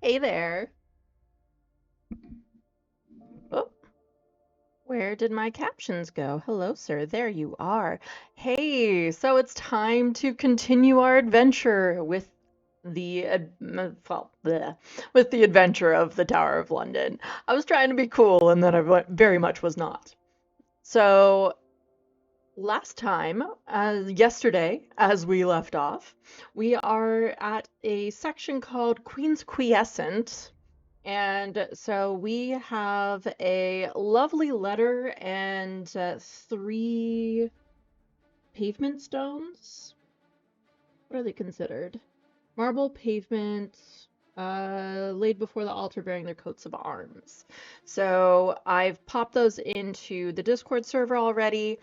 Hey there. Oh, where did my captions go? Hello, sir. There you are. Hey, so it's time to continue our adventure with with the adventure of the Tower of London. I was trying to be cool, and then very much was not. So last time, yesterday, as we left off, we are at a section called Queen's Quiescent. And so we have a lovely letter and three pavement stones. What are they considered? Marble pavement laid before the altar bearing their coats of arms. So I've popped those into the Discord server already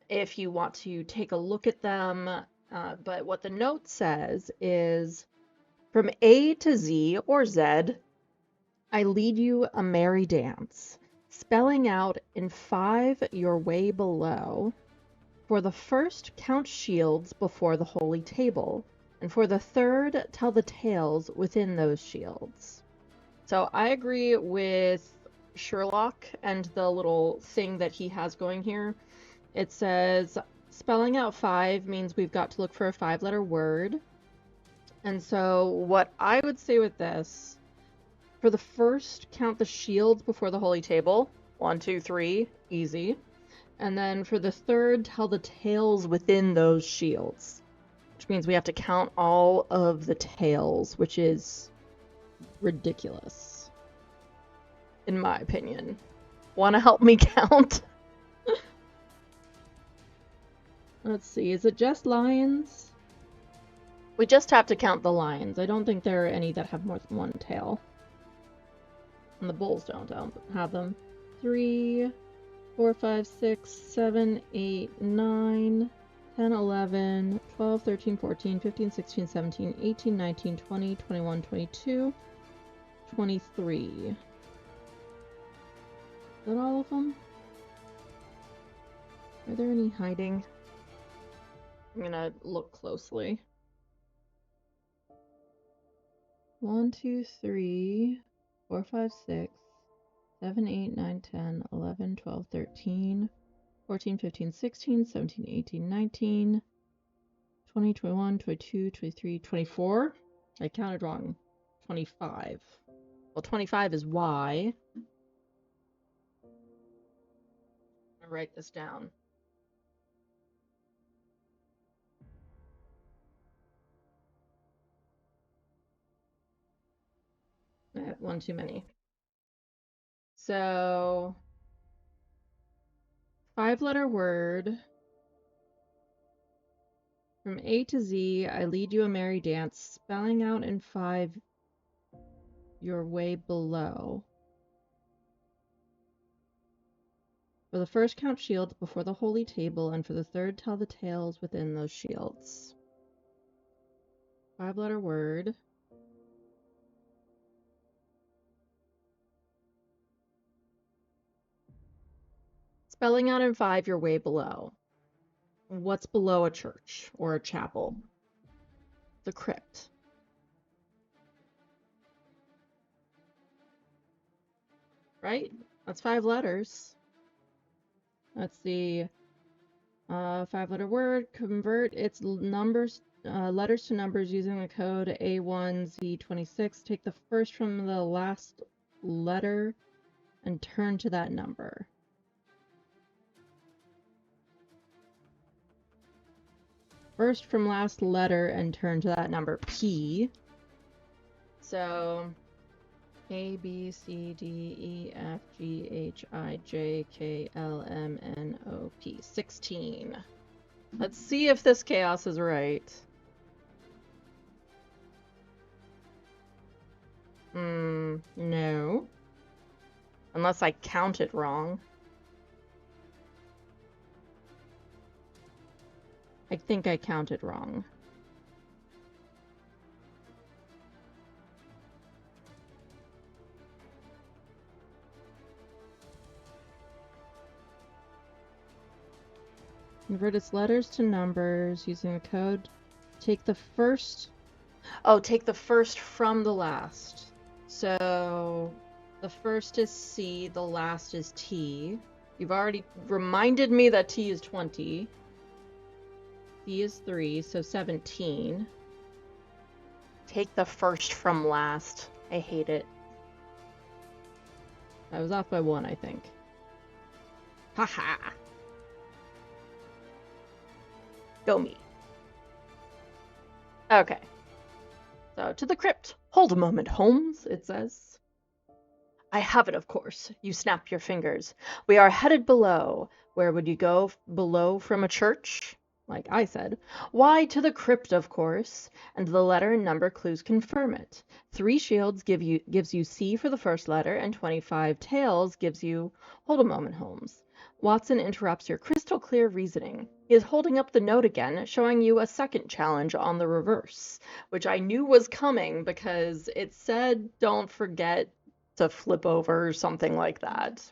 if you want to take a look at them. But what the note says is from A to Z or Z, I lead you a merry dance, spelling out in 5 your way below. For the first, count shields before the holy table, and for the third, tell the tales within those shields. So I agree with Sherlock and the little thing that he has going here. It says spelling out 5 means we've got to look for a 5-letter word. And so what I would say with this, for the first, count the shields before the holy table. 1, 2, 3, easy. And then for the third, tell the tales within those shields, which means we have to count all of the tales, which is ridiculous, in my opinion. Want to help me count? Let's see, is it just lions? We just have to count the lions. I don't think there are any that have more than one tail. And the bulls don't have them. 3, 4, 5, 6, 7, 8, 9, 10, 11, 12, 13, 14, 15, 16, 17, 18, 19, 20, 21, 22, 23. Is that all of them? Are there any hiding? I'm gonna look closely. 1, 2, 3, 4, 5, 6, 7, 8, 9, 10, 11, 12, 13, 14, 15, 16, 17, 18, 19, 20, 21, 22, 23, 24. I counted wrong. 25. Well, 25 is Y. I'm gonna write this down. I had one too many. So, 5-letter word. From A to Z, I lead you a merry dance, spelling out in 5 your way below. For the first, count shields before the holy table, and for the third, tell the tales within those shields. 5-letter word. Spelling out in 5 your way below. What's below a church or a chapel? The crypt. Right? That's 5 letters. Let's see. 5-letter word. Convert its numbers, letters to numbers using the code A1Z26. Take the first from the last letter and turn to that number. First from last letter and turn to that number. P. So A, B, C, D, E, F, G, H, I, J, K, L, M, N, O, P. 16. Let's see if this chaos is right. No. Unless I counted wrong. I think I counted wrong. Convert its letters to numbers using a code. Take the first... Oh, take the first from the last. So the first is C, the last is T. You've already reminded me that T is 20. C is 3, so 17. Take the first from last. I hate it. I was off by 1, I think. Haha. Go me. Okay. So, to the crypt. Hold a moment, Holmes, it says. I have it, of course. You snap your fingers. We are headed below. Where would you go below from a church? Like I said. Why, to the crypt, of course. And the letter and number clues confirm it. 3 shields gives you C for the first letter, and 25 tails gives you... Hold a moment, Holmes. Watson interrupts your crystal clear reasoning. He is holding up the note again, showing you a second challenge on the reverse, which I knew was coming because it said don't forget to flip over or something like that.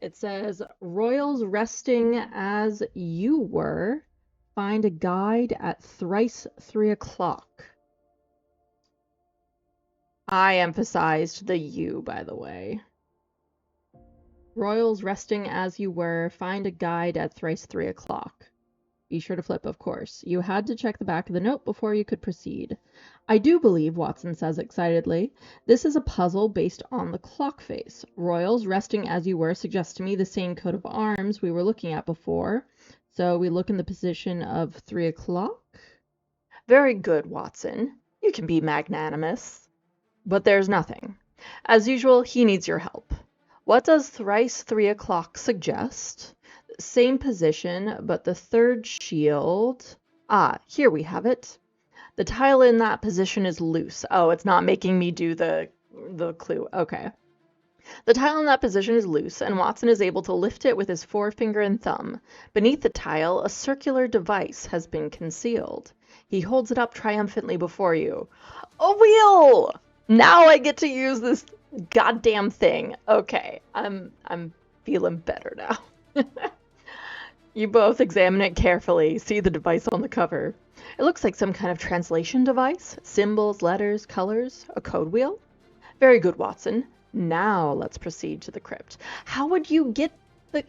It says, Royals resting as you were, find a guide at thrice 3 o'clock. I emphasized the you, by the way. Royals resting as you were, find a guide at thrice 3 o'clock. Be sure to flip, of course. You had to check the back of the note before you could proceed. I do believe, Watson says excitedly. This is a puzzle based on the clock face. Royals resting as you were suggests to me the same coat of arms we were looking at before. So we look in the position of 3 o'clock. Very good, Watson. You can be magnanimous. But there's nothing. As usual, he needs your help. What does thrice 3 o'clock suggest? Same position, but the third shield... Ah, here we have it. The tile in that position is loose. Oh, it's not making me do the clue. Okay. The tile in that position is loose, and Watson is able to lift it with his forefinger and thumb. Beneath the tile, a circular device has been concealed. He holds it up triumphantly before you. A wheel! Now I get to use this goddamn thing. Okay, I'm feeling better now. You both examine it carefully, see the device on the cover. It looks like some kind of translation device. Symbols, letters, colors, a code wheel. Very good, Watson. Now let's proceed to the crypt. How would you get the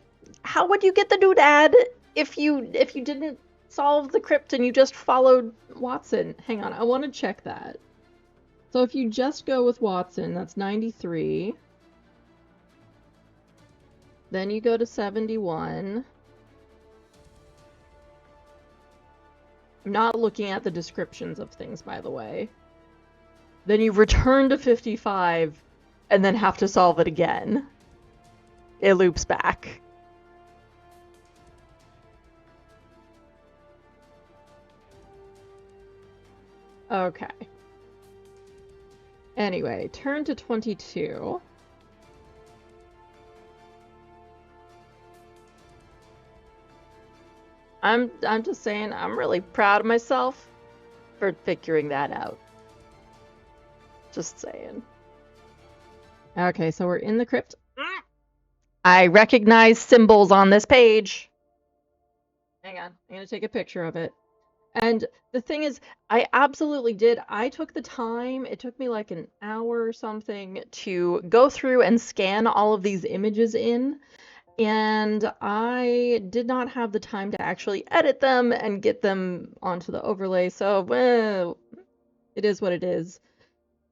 doodad if you didn't solve the crypt and you just followed Watson? Hang on, I want to check that. So if you just go with Watson, that's 93. Then you go to 71. I'm not looking at the descriptions of things, by the way. Then you return to 55 and then have to solve it again. It loops back. Okay. Anyway, turn to 22. I'm just saying, I'm really proud of myself for figuring that out. Just saying. Okay, so we're in the crypt. I recognize symbols on this page. Hang on, I'm gonna take a picture of it. And the thing is, I absolutely did. I took the time, it took me like an hour or something to go through and scan all of these images in. And I did not have the time to actually edit them and get them onto the overlay. So, well, it is what it is.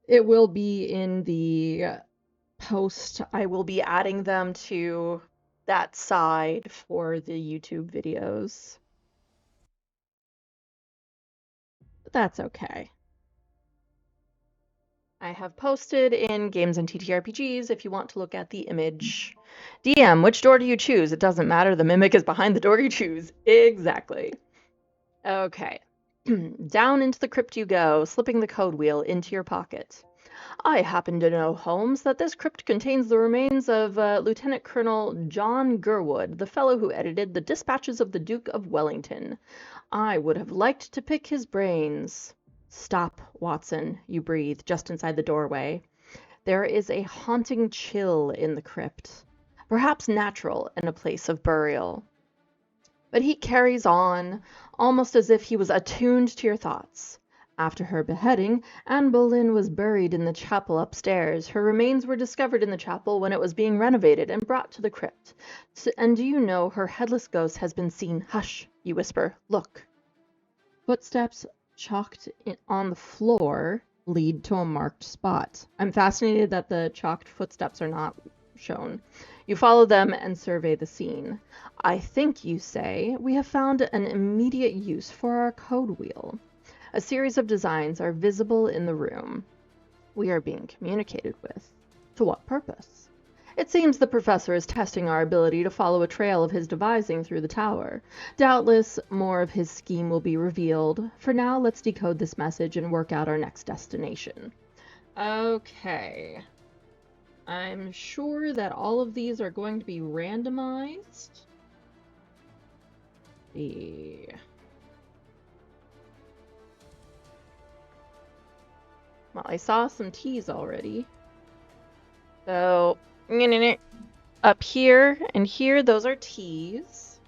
It will be in the post. I will be adding them to that side for the YouTube videos. But that's okay. I have posted in Games and TTRPGs if you want to look at the image. DM, which door do you choose? It doesn't matter. The mimic is behind the door you choose. Exactly. Okay. Down into the crypt you go, slipping the code wheel into your pocket. I happen to know, Holmes, that this crypt contains the remains of Lieutenant Colonel John Gurwood, the fellow who edited the Dispatches of the Duke of Wellington. I would have liked to pick his brains. Stop, Watson, you breathe, just inside the doorway. There is a haunting chill in the crypt, perhaps natural in a place of burial. But he carries on, almost as if he was attuned to your thoughts. After her beheading, Anne Boleyn was buried in the chapel upstairs. Her remains were discovered in the chapel when it was being renovated and brought to the crypt. And do you know her headless ghost has been seen? Hush, you whisper. Look. Footsteps chalked on the floor lead to a marked spot. I'm fascinated that the chalked footsteps are not shown. You follow them and survey the scene. I think, you say, we have found an immediate use for our code wheel. A series of designs are visible in the room. We are being communicated with. To what purpose? It seems the professor is testing our ability to follow a trail of his devising through the tower. Doubtless, more of his scheme will be revealed. For now, let's decode this message and work out our next destination. Okay. I'm sure that all of these are going to be randomized. Well, I saw some T's already. So, up here and here, those are T's.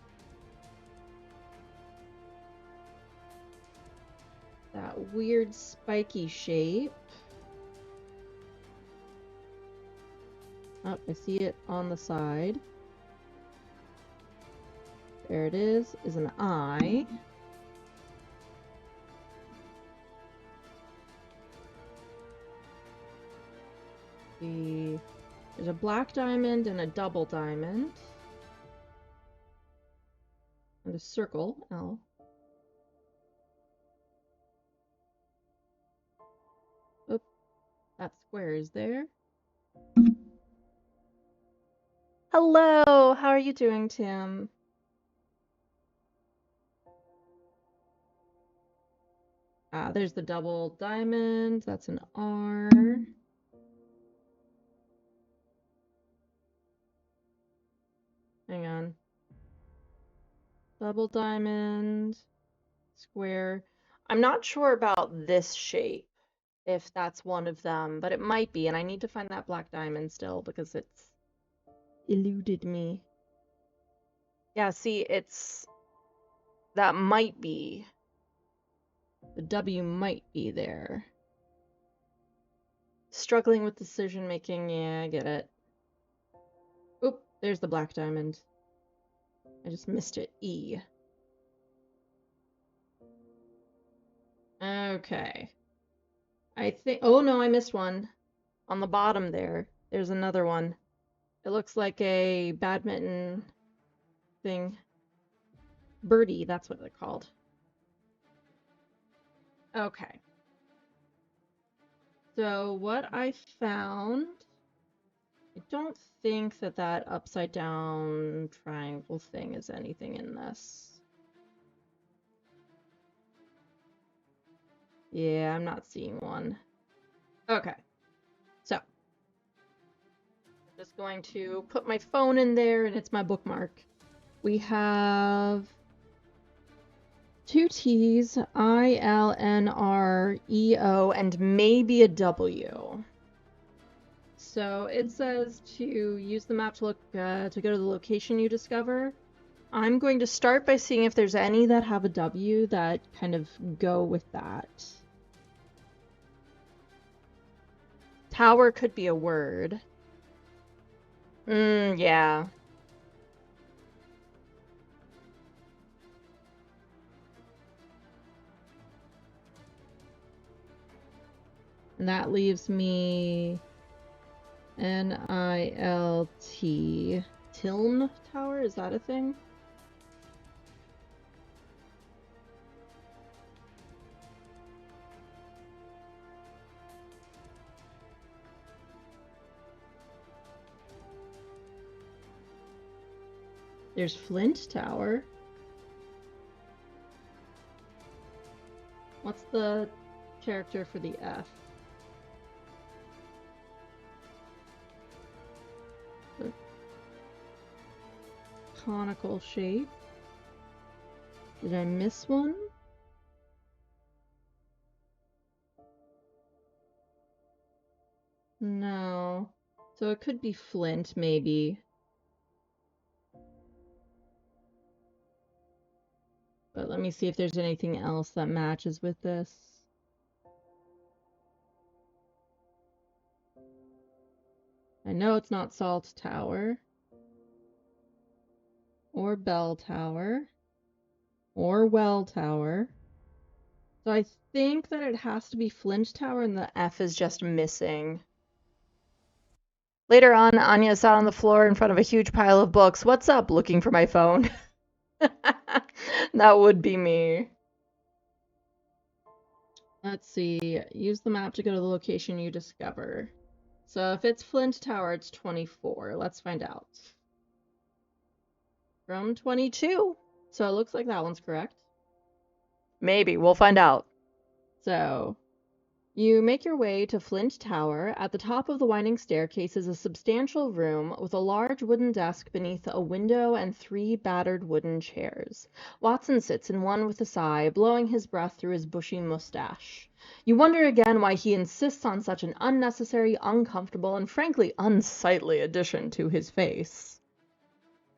That weird spiky shape. Oh, I see it on the side. There it is an I. There's a black diamond and a double diamond. And a circle, L. Oop, that square is there. Hello, how are you doing, Tim? There's the double diamond, that's an R. Hang on. Double diamond, square. I'm not sure about this shape, if that's one of them, but it might be, and I need to find that black diamond still because it's eluded me. Yeah, see, that might be. The W might be there. Struggling with decision making, yeah, I get it. Oop, there's the black diamond. I just missed it, E. Okay. I think, oh no, I missed one. On the bottom there's another one. It looks like a badminton thing. Birdie, that's what they're called. Okay. So what I found, I don't think that upside down triangle thing is anything in this. Yeah, I'm not seeing one. Okay. So, I'm just going to put my phone in there and it's my bookmark. We have two T's, I-L-N-R-E-O, and maybe a W. So it says to use the map to look to go to the location you discover. I'm going to start by seeing if there's any that have a W that kind of go with that. Tower could be a word. Yeah. And that leaves me N-I-L-T. Tiln Tower? Is that a thing? There's Flint Tower. What's the character for the F? The conical shape. Did I miss one? No. So it could be Flint, maybe. But let me see if there's anything else that matches with this. I know it's not Salt Tower, or Bell Tower, or Well Tower. So I think that it has to be Flint Tower, and the F is just missing. Later on, Anya sat on the floor in front of a huge pile of books. What's up? Looking for my phone. That would be me. Let's see. Use the map to go to the location you discover. So if it's Flint Tower, it's 24. Let's find out. From 22. So it looks like that one's correct. Maybe. We'll find out. So you make your way to Flint Tower. At the top of the winding staircase is a substantial room with a large wooden desk beneath a window and 3 battered wooden chairs. Watson sits in one with a sigh, blowing his breath through his bushy mustache. You wonder again why he insists on such an unnecessary, uncomfortable, and frankly unsightly addition to his face.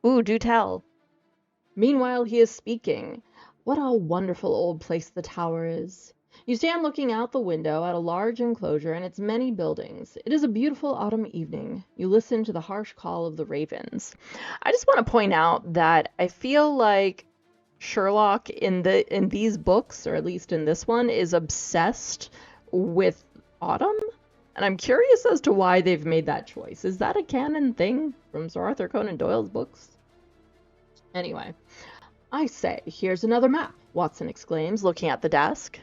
Ooh, do tell. Meanwhile, he is speaking. What a wonderful old place the tower is. You stand looking out the window at a large enclosure and its many buildings. It is a beautiful autumn evening. You listen to the harsh call of the ravens. I just want to point out that I feel like Sherlock in these books, or at least in this one, is obsessed with autumn. And I'm curious as to why they've made that choice. Is that a canon thing from Sir Arthur Conan Doyle's books? Anyway, I say, here's another map, Watson exclaims, looking at the desk.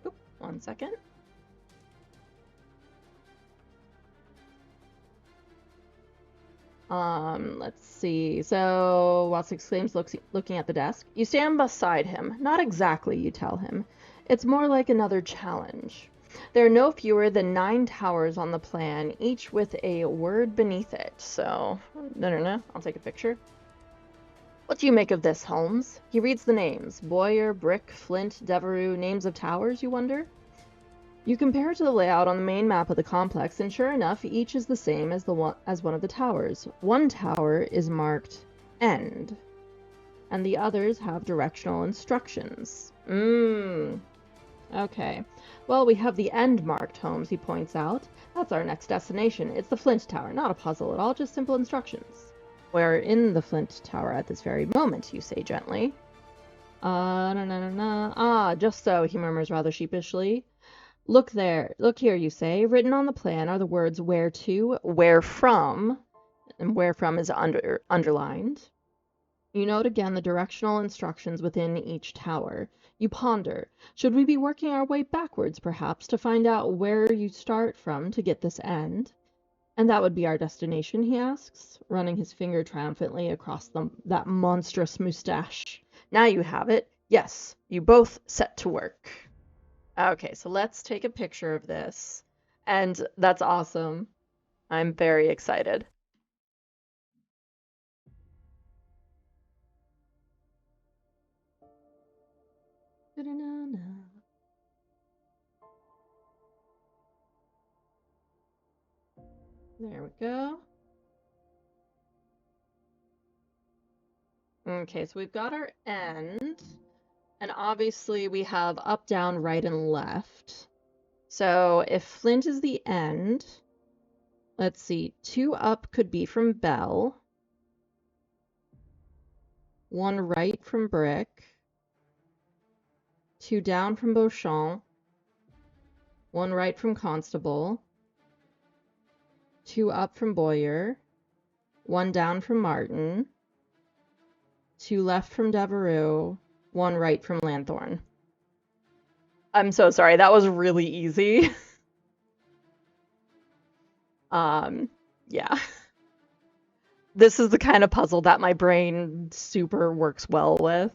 Oop, 1 second. Let's see. So Watson exclaims, looking at the desk. You stand beside him. Not exactly, you tell him. It's more like another challenge. There are no fewer than 9 towers on the plan, each with a word beneath it. So, no, I'll take a picture. What do you make of this, Holmes? He reads the names. Bowyer, Brick, Flint, Devereux, names of towers, you wonder? You compare it to the layout on the main map of the complex, and sure enough, each is the same as one of the towers. One tower is marked End, and the others have directional instructions. Okay. Well, we have the end marked, Holmes, he points out. That's our next destination. It's the Flint Tower. Not a puzzle at all, just simple instructions. We're in the Flint Tower at this very moment, you say gently. Just so, he murmurs rather sheepishly. Look there, look here, you say. Written on the plan are the words where to, where from, and where from is underlined. You note again the directional instructions within each tower. You ponder. Should we be working our way backwards, perhaps, to find out where you start from to get this end? And that would be our destination, he asks, running his finger triumphantly across that monstrous mustache. Now you have it. Yes, you both set to work. Okay, so let's take a picture of this. And that's awesome. I'm very excited. There we go. Okay, so we've got our end. And obviously we have up, down, right, and left. So if Flint is the end, let's see, 2 up could be from Bell. 1 right from Brick. 2 down from Beauchamp. 1 right from Constable. 2 up from Bowyer. 1 down from Martin. 2 left from Devereux. 1 right from Lanthorn. I'm so sorry, that was really easy. Yeah. This is the kind of puzzle that my brain super works well with.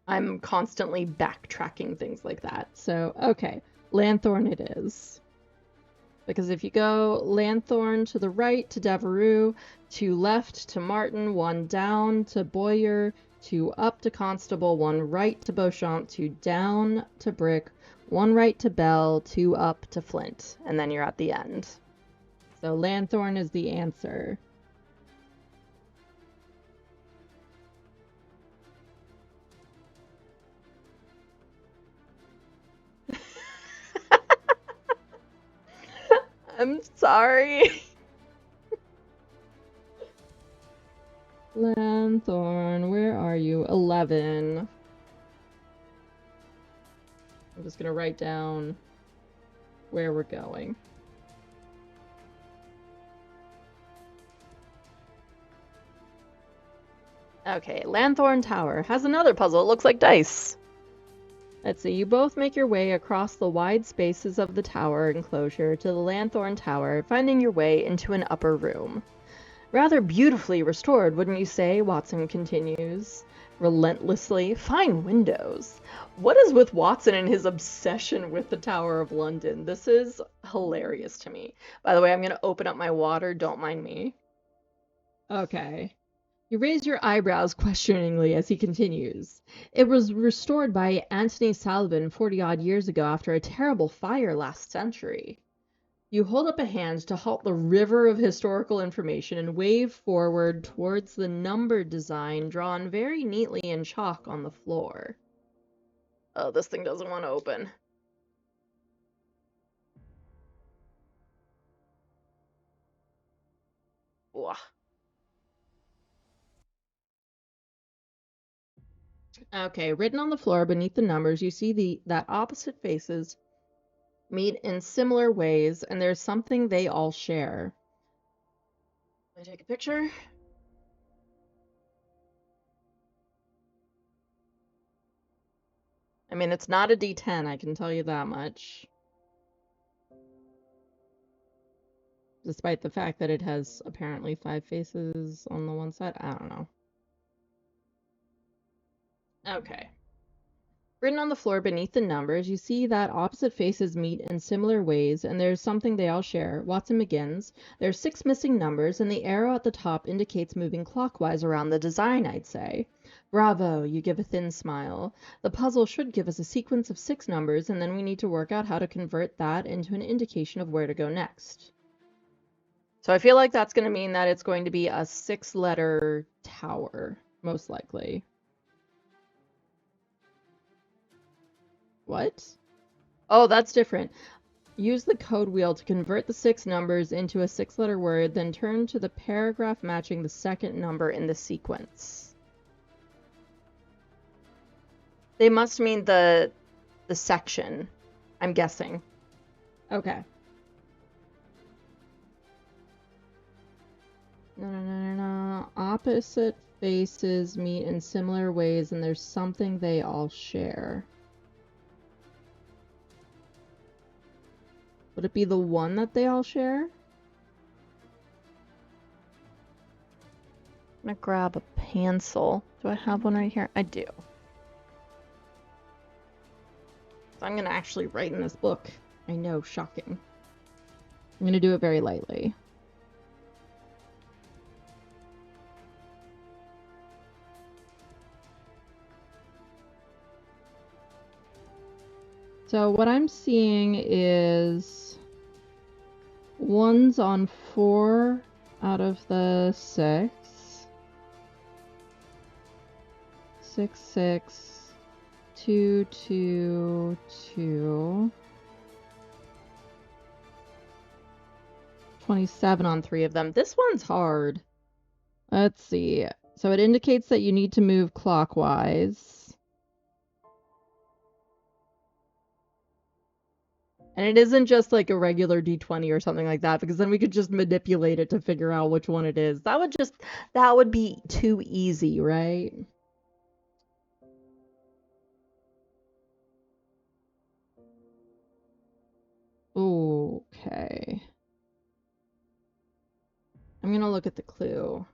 I'm constantly backtracking things like that. So, okay, Lanthorn it is. Because if you go Lanthorn to the right to Devereux, 2 left to Martin, 1 down to Bowyer, 2 up to Constable, 1 right to Beauchamp, 2 down to Brick, 1 right to Bell, 2 up to Flint, and then you're at the end. So Lanthorn is the answer. I'm sorry. Lanthorn, where are you? 11. I'm just gonna write down where we're going. Okay, Lanthorn Tower has another puzzle. It looks like dice. Let's see, you both make your way across the wide spaces of the tower enclosure to the Lanthorn Tower, finding your way into an upper room. Rather beautifully restored, wouldn't you say? Watson continues relentlessly. Fine windows. What is with Watson and his obsession with the Tower of London? This is hilarious to me. By the way, I'm going to open up my water. Don't mind me. Okay. You raise your eyebrows questioningly as he continues. It was restored by Anthony Salvin 40-odd years ago after a terrible fire last century. You hold up a hand to halt the river of historical information and wave forward towards the numbered design drawn very neatly in chalk on the floor. Oh, this thing doesn't want to open. Ugh. Okay, written on the floor beneath the numbers, you see that opposite faces meet in similar ways, and there's something they all share. Let me take a picture. I mean, it's not a D10, I can tell you that much. Despite the fact that it has apparently 5 faces on the one side. I don't know. Okay. Written on the floor beneath the numbers, you see that opposite faces meet in similar ways, and there's something they all share. Watson begins. There's 6 missing numbers, and the arrow at the top indicates moving clockwise around the design, I'd say. Bravo, you give a thin smile. The puzzle should give us a sequence of 6 numbers, and then we need to work out how to convert that into an indication of where to go next. So I feel like that's going to mean that it's going to be a 6-letter tower, most likely. What? Oh, that's different. Use the code wheel to convert the 6 numbers into a 6-letter word, then turn to the paragraph matching the second number in the sequence. They must mean the section, I'm guessing. Okay. No. Opposite faces meet in similar ways, and there's something they all share. Would it be the one that they all share? I'm gonna grab a pencil. Do I have one right here? I do. So I'm gonna actually write in this book. I know, shocking. I'm gonna do it very lightly. So what I'm seeing is 1's on 4 out of the 6. 6, 6, 2, 2, 2. 27 on 3 of them. This one's hard. Let's see. So it indicates that you need to move clockwise. And it isn't just like a regular D20 or something like that, because then we could just manipulate it to figure out which one it is. That would be too easy, right? Okay. I'm gonna look at the clue.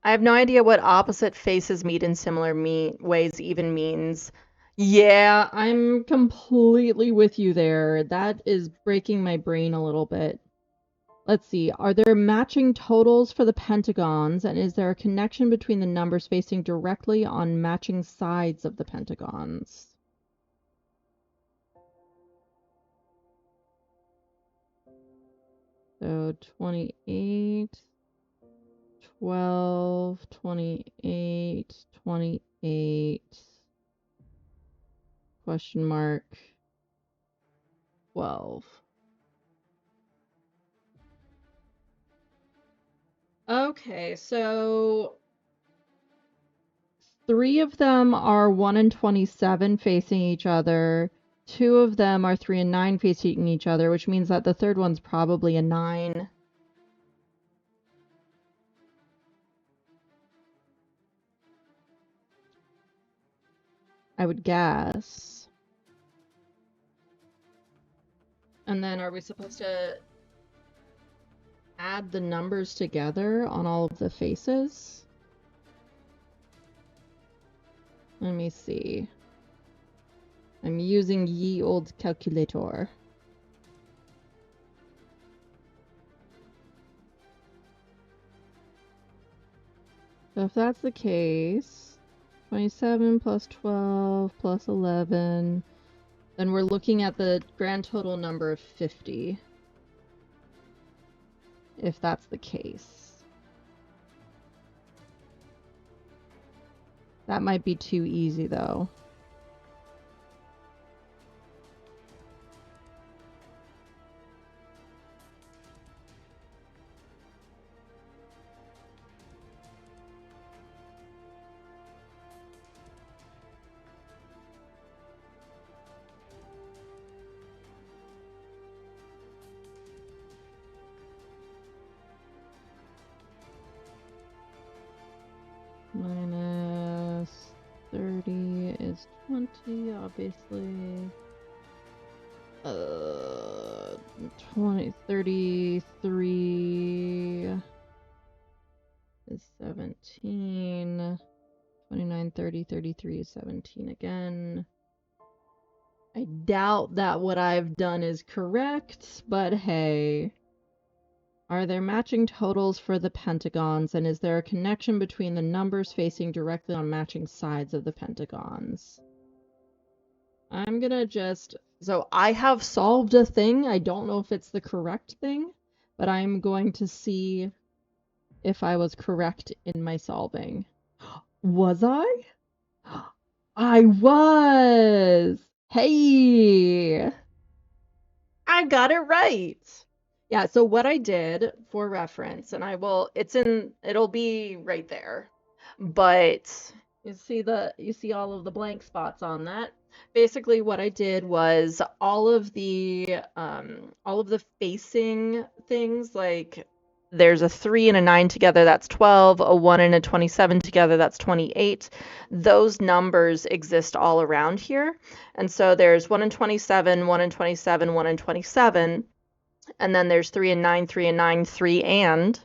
I have no idea what opposite faces meet in similar ways even means. Yeah, I'm completely with you there. That is breaking my brain a little bit. Let's see. Are there matching totals for the pentagons, and is there a connection between the numbers facing directly on matching sides of the pentagons? So 28, 12, 28, 28, question mark. 12. Okay, so 3 of them are 1 and 27 facing each other. 2 of them are 3 and 9 facing each other, which means that the third one's probably a 9. I would guess. And then are we supposed to add the numbers together on all of the faces? Let me see. I'm using ye old calculator. So if that's the case, 27 plus 12 plus 11, then we're looking at the grand total number of 50. If that's the case. That might be too easy, though. Minus 30 is 20, obviously. 33 is 17. 29, 30, 33 is 17 again. I doubt that what I've done is correct, but hey. Are there matching totals for the pentagons, and is there a connection between the numbers facing directly on matching sides of the pentagons? I'm gonna just... So I have solved a thing. I don't know if it's the correct thing, but I'm going to see if I was correct in my solving. Was I? I was! Hey! I got it right! Yeah, so what I did for reference, and it'll be right there. But you see all of the blank spots on that. Basically what I did was all of the facing things, like there's a 3 and a 9 together, that's 12, a 1 and a 27 together, that's 28. Those numbers exist all around here. And so there's 1 and 27, 1 and 27, 1 and 27. And then there's 3 and 9, 3 and 9, 3 and.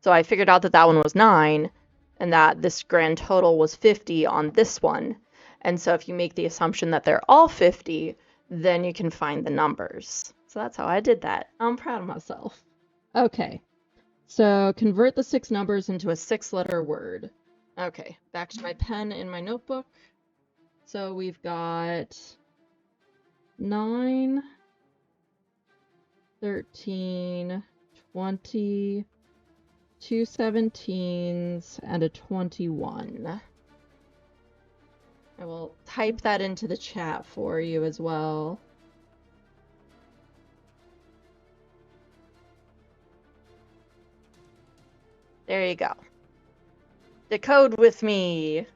So I figured out that that one was 9, and that this grand total was 50 on this one. And so if you make the assumption that they're all 50, then you can find the numbers. So that's how I did that. I'm proud of myself. Okay, so convert the 6 numbers into a 6-letter word. Okay, back to my pen in my notebook. So we've got 9, 13, 20, 2 17s, and a 21. I will type that into the chat for you as well. There you go. Decode with me.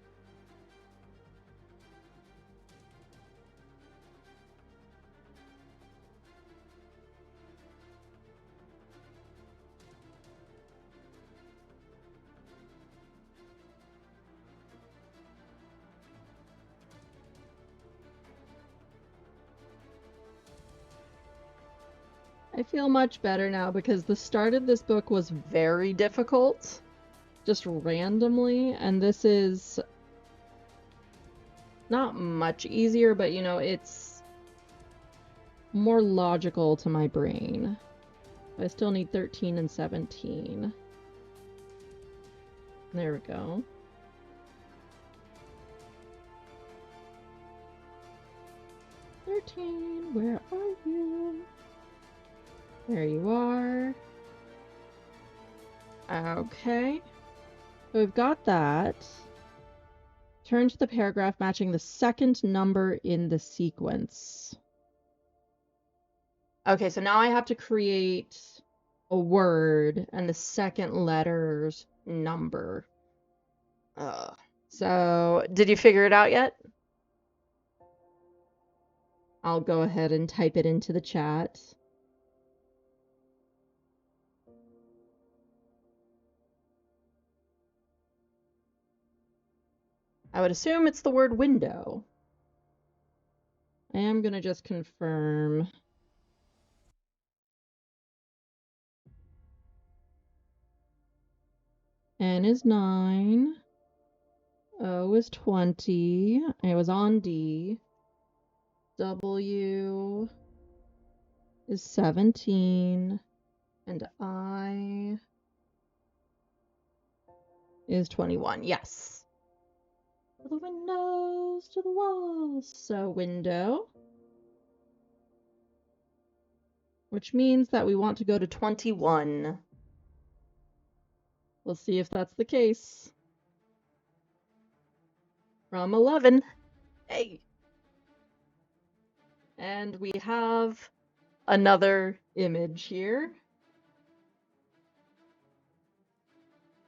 I feel much better now because the start of this book was very difficult, just randomly, and this is not much easier, but you know, it's more logical to my brain. I still need 13 and 17. There we go. Where are you? There you are. Okay. So we've got that. Turn to the paragraph matching the second number in the sequence. Okay, so now I have to create a word and the second letter's number. So, did you figure it out yet? I'll go ahead and type it into the chat. I would assume it's the word window. I am going to just confirm. N is 9. O is 20. It was on D. W is 17. And I is 21. Yes. To the windows, to the walls. So window. Which means that we want to go to 21. We'll see if that's the case. From 11. Hey. And we have another image here.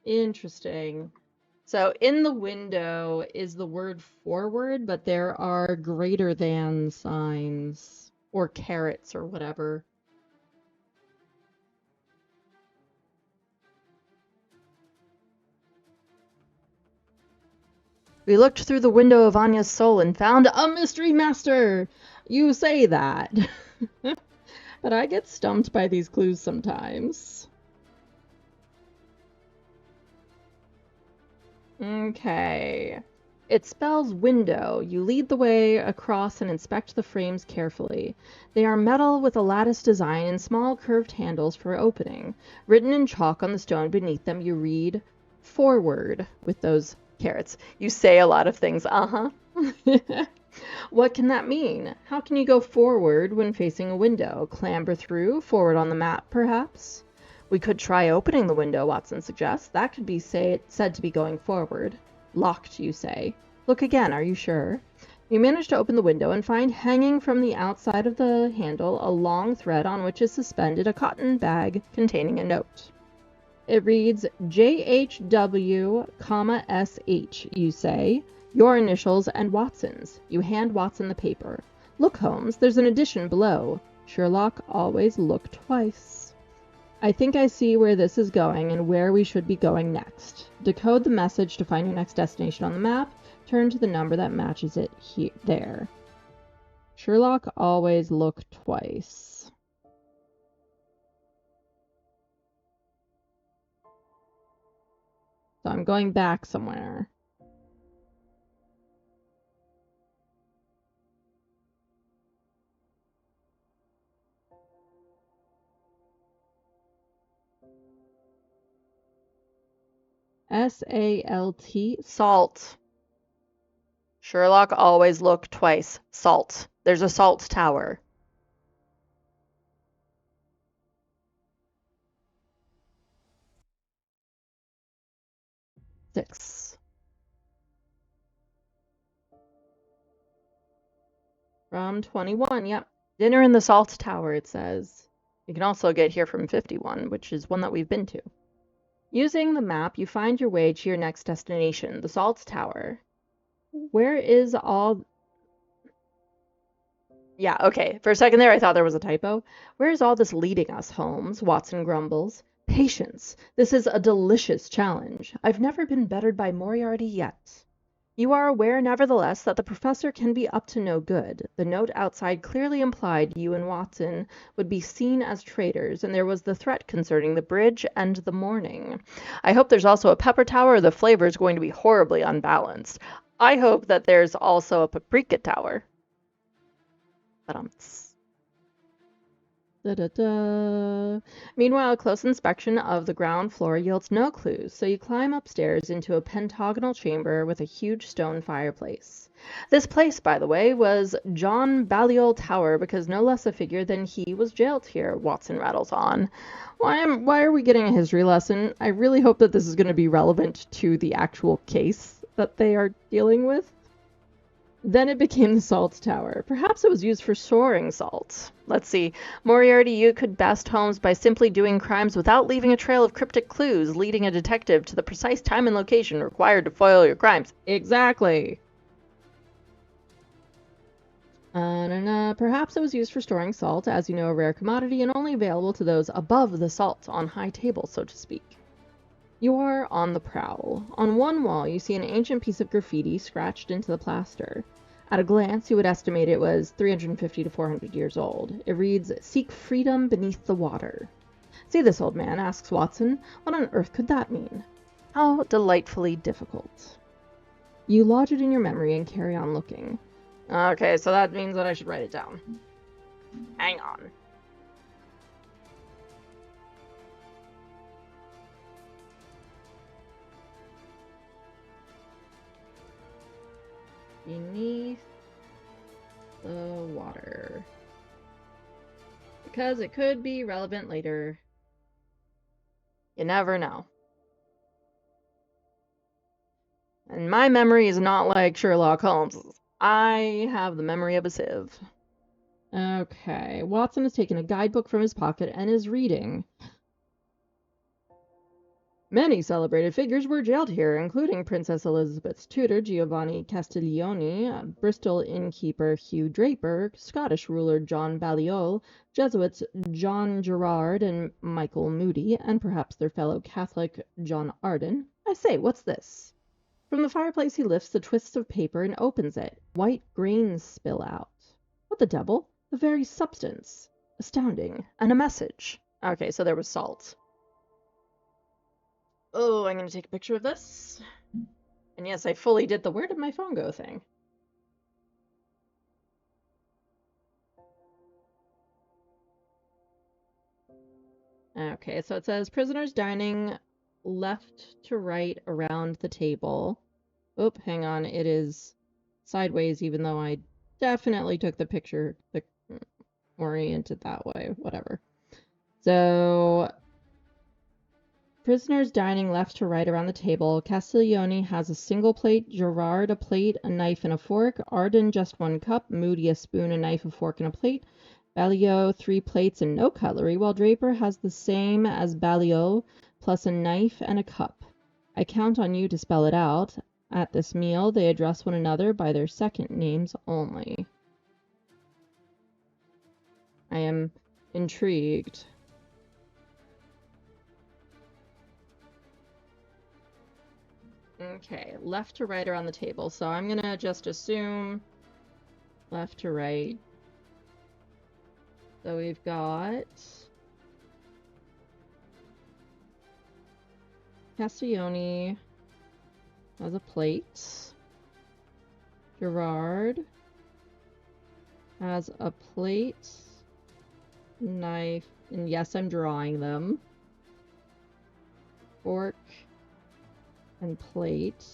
Interesting. So in the window is the word forward, but there are greater than signs or carets or whatever. We looked through the window of Anya's soul and found a mystery master. You say that. But I get stumped by these clues sometimes. Okay. It spells window. You lead the way across and inspect the frames carefully. They are metal with a lattice design and small curved handles for opening. Written in chalk on the stone beneath them, you read forward with those carrots. You say a lot of things. What can that mean? How can you go forward when facing a window? Clamber through, forward on the map, perhaps? We could try opening the window, Watson suggests. That could be said to be going forward. Locked, you say. Look again, are you sure? You manage to open the window and find hanging from the outside of the handle a long thread on which is suspended a cotton bag containing a note. It reads JHW, SH, you say. Your initials and Watson's. You hand Watson the paper. Look, Holmes, there's an addition below. Sherlock always look twice. I think I see where this is going and where we should be going next. Decode the message to find your next destination on the map. Turn to the number that matches it there. Sherlock always look twice. So I'm going back somewhere. S-A-L-T, salt. Sherlock always look twice. Salt. There's a salt tower. Six. From 21, yep. Dinner in the salt tower, it says. You can also get here from 51, which is one that we've been to. Using the map, you find your way to your next destination, the Salt Tower. Where is all... Yeah, okay. For a second there, I thought there was a typo. Where is all this leading us, Holmes? Watson grumbles. Patience. This is a delicious challenge. I've never been bettered by Moriarty yet. You are aware, nevertheless, that the professor can be up to no good. The note outside clearly implied you and Watson would be seen as traitors, and there was the threat concerning the bridge and the morning. I hope there's also a pepper tower, or the flavor is going to be horribly unbalanced. I hope that there's also a paprika tower. Da-da-da. Meanwhile, a close inspection of the ground floor yields no clues, so you climb upstairs into a pentagonal chamber with a huge stone fireplace. This place, by the way, was John Balliol Tower because no less a figure than he was jailed here, Watson rattles on. Why are we getting a history lesson? I really hope that this is going to be relevant to the actual case that they are dealing with. Then it became the salt tower. Perhaps it was used for storing salt. Let's see. Moriarty, you could best Holmes by simply doing crimes without leaving a trail of cryptic clues, leading a detective to the precise time and location required to foil your crimes. Exactly. Perhaps it was used for storing salt, as you know, a rare commodity and only available to those above the salt, on high tables, so to speak. You are on the prowl. On one wall, you see an ancient piece of graffiti scratched into the plaster. At a glance, you would estimate it was 350 to 400 years old. It reads, "Seek freedom beneath the water." "See this, old man?" asks Watson. "What on earth could that mean?" How delightfully difficult. You lodge it in your memory and carry on looking. Okay, so that means that I should write it down. Hang on. Beneath the water. Because it could be relevant later. You never know. And my memory is not like Sherlock Holmes'. I have the memory of a sieve. Okay, Watson has taken a guidebook from his pocket and is reading. Many celebrated figures were jailed here, including Princess Elizabeth's tutor Giovanni Castiglione, Bristol innkeeper Hugh Draper, Scottish ruler John Balliol, Jesuits John Gerard and Michael Moody, and perhaps their fellow Catholic John Arden. I say, what's this? From the fireplace he lifts the twist of paper and opens it. White grains spill out. What the devil? The very substance. Astounding. And a message. Okay, so there was salt. Oh, I'm going to take a picture of this. And yes, I fully did the where did my phone go thing. Okay, so it says prisoners dining left to right around the table. Oh, hang on. It is sideways, even though I definitely took the picture oriented that way. Whatever. So prisoners dining left to right around the table. Castiglione has a single plate, Gerard a plate, a knife and a fork, Arden just one cup, Moody a spoon, a knife, a fork, and a plate, Balliol 3 plates and no cutlery, while Draper has the same as Balliol, plus a knife and a cup. I count on you to spell it out. At this meal, they address one another by their second names only. I am intrigued. Okay, left to right around the table. So I'm gonna just assume left to right. So we've got Castiglione has a plate. Gerard has a plate, knife, and yes, I'm drawing them. Fork and plate.